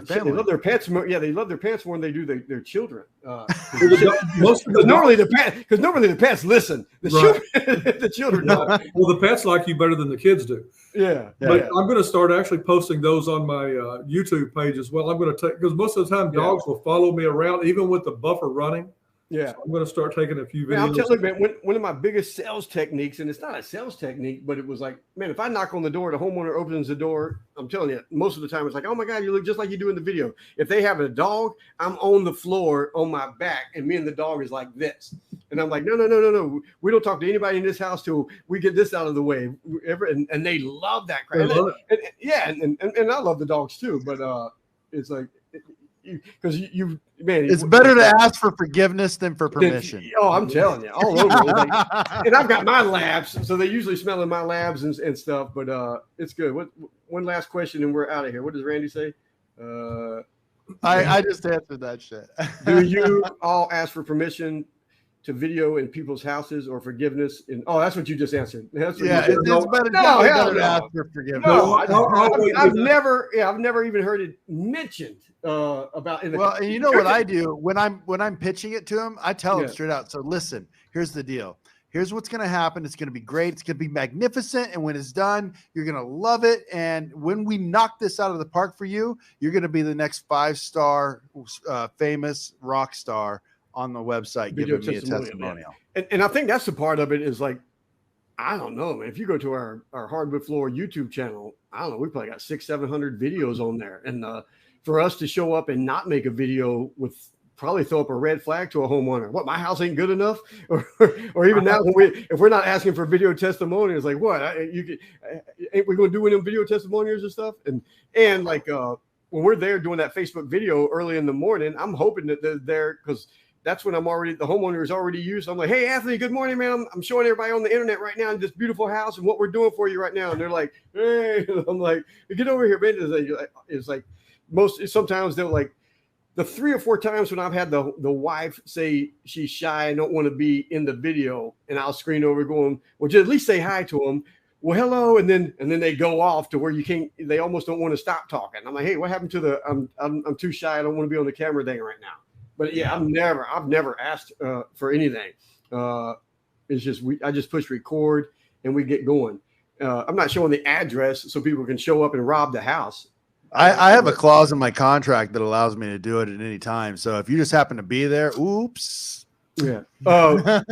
family. They love their pets more. Yeah, they love their pets more than they do their children. Normally the pets listen. The children don't. Well, the pets like you better than the kids do. Yeah. But I'm going to start actually posting those on my YouTube page as well. I'm going to take, because most of the time dogs will follow me around, even with the buffer running. Yeah, so I'm going to start taking a few videos. Man, I'm telling you, man, one of my biggest sales techniques, and it's not a sales technique, but it was like, man, if I knock on the door, the homeowner opens the door. I'm telling you, most of the time it's like, oh my God, you look just like you do in the video. If they have a dog, I'm on the floor on my back, and me and the dog is like this. And I'm like, no. We don't talk to anybody in this house till we get this out of the way. And they love that crap. And I love the dogs too, but it's like, because it's better to ask for forgiveness than for permission. I'm telling you, all over. And I've got my labs, so they usually smell in my labs and stuff. But it's good. One last question, and we're out of here. What does Randy say? I just answered that shit. Do you all ask for permission to video in people's houses or forgiveness? That's what you just answered. It's better to ask for forgiveness. No, I've never even heard it mentioned about. And you know what I do when I'm pitching it to them, I tell them straight out. So listen, here's the deal. Here's what's going to happen. It's going to be great. It's going to be magnificent. And when it's done, you're going to love it. And when we knock this out of the park for you, you're going to be the next 5-star famous rock star on the website giving me a testimonial. And I think that's the part of it is like, I don't know, man. If you go to our Hardwood Floor YouTube channel, I don't know, we probably got 600-700 videos on there. And for us to show up and not make a video with probably throw up a red flag to a homeowner. What, my house ain't good enough? Or even now, if we're not asking for video testimonials, like what? Ain't we going to do any video testimonials and stuff? And like when we're there doing that Facebook video early in the morning, I'm hoping that they're there because that's when the homeowner is already used. I'm like, hey, Anthony, good morning, man. I'm showing everybody on the internet right now in this beautiful house and what we're doing for you right now. And they're like, hey, I'm like, get over here, man. It's like sometimes they're like, the 3 or 4 times when I've had the wife say she's shy and don't want to be in the video, and I'll screen over going, well, just at least say hi to them. Well, hello, and then they go off to where you can't. They almost don't want to stop talking. I'm like, hey, what happened to the? I'm too shy. I don't want to be on the camera thing right now. But yeah, I've never asked for anything. It's just I just push record and we get going. I'm not showing the address so people can show up and rob the house. I have a clause in my contract that allows me to do it at any time. So if you just happen to be there, oops. Yeah. And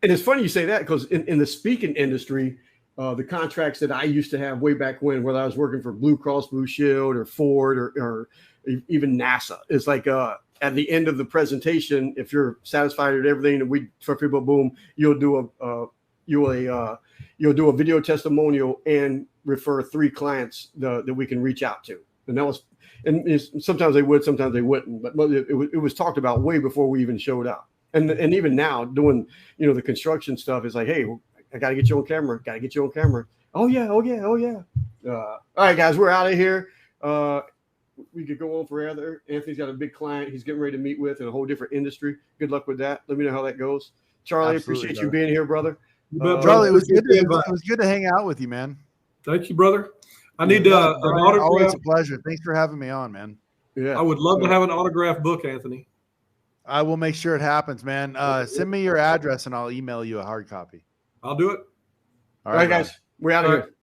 it's funny you say that because in the speaking industry, the contracts that I used to have way back when, whether I was working for Blue Cross Blue Shield or Ford or even NASA, it's like at the end of the presentation, if you're satisfied with everything, and we for people, boom, you'll do a video testimonial and refer 3 clients that we can reach out to. And that was, and sometimes they would, sometimes they wouldn't, but it was talked about way before we even showed up. And even now doing, the construction stuff is like, hey, I got to get you on camera. Got to get you on camera. Oh yeah. Oh yeah. All right, guys, we're out of here. We could go on forever. Anthony's got a big client he's getting ready to meet with in a whole different industry. Good luck with that. Let me know how that goes. Charlie, Absolutely, appreciate you being here, brother. Charlie, it was good to hang out with you, man. Thank you, brother. I need an autograph. Always a pleasure. Thanks for having me on, man. Yeah, I would love to have an autographed book, Anthony. I will make sure it happens, man. Send me your address and I'll email you a hard copy. I'll do it. All right, guys. We're out of here.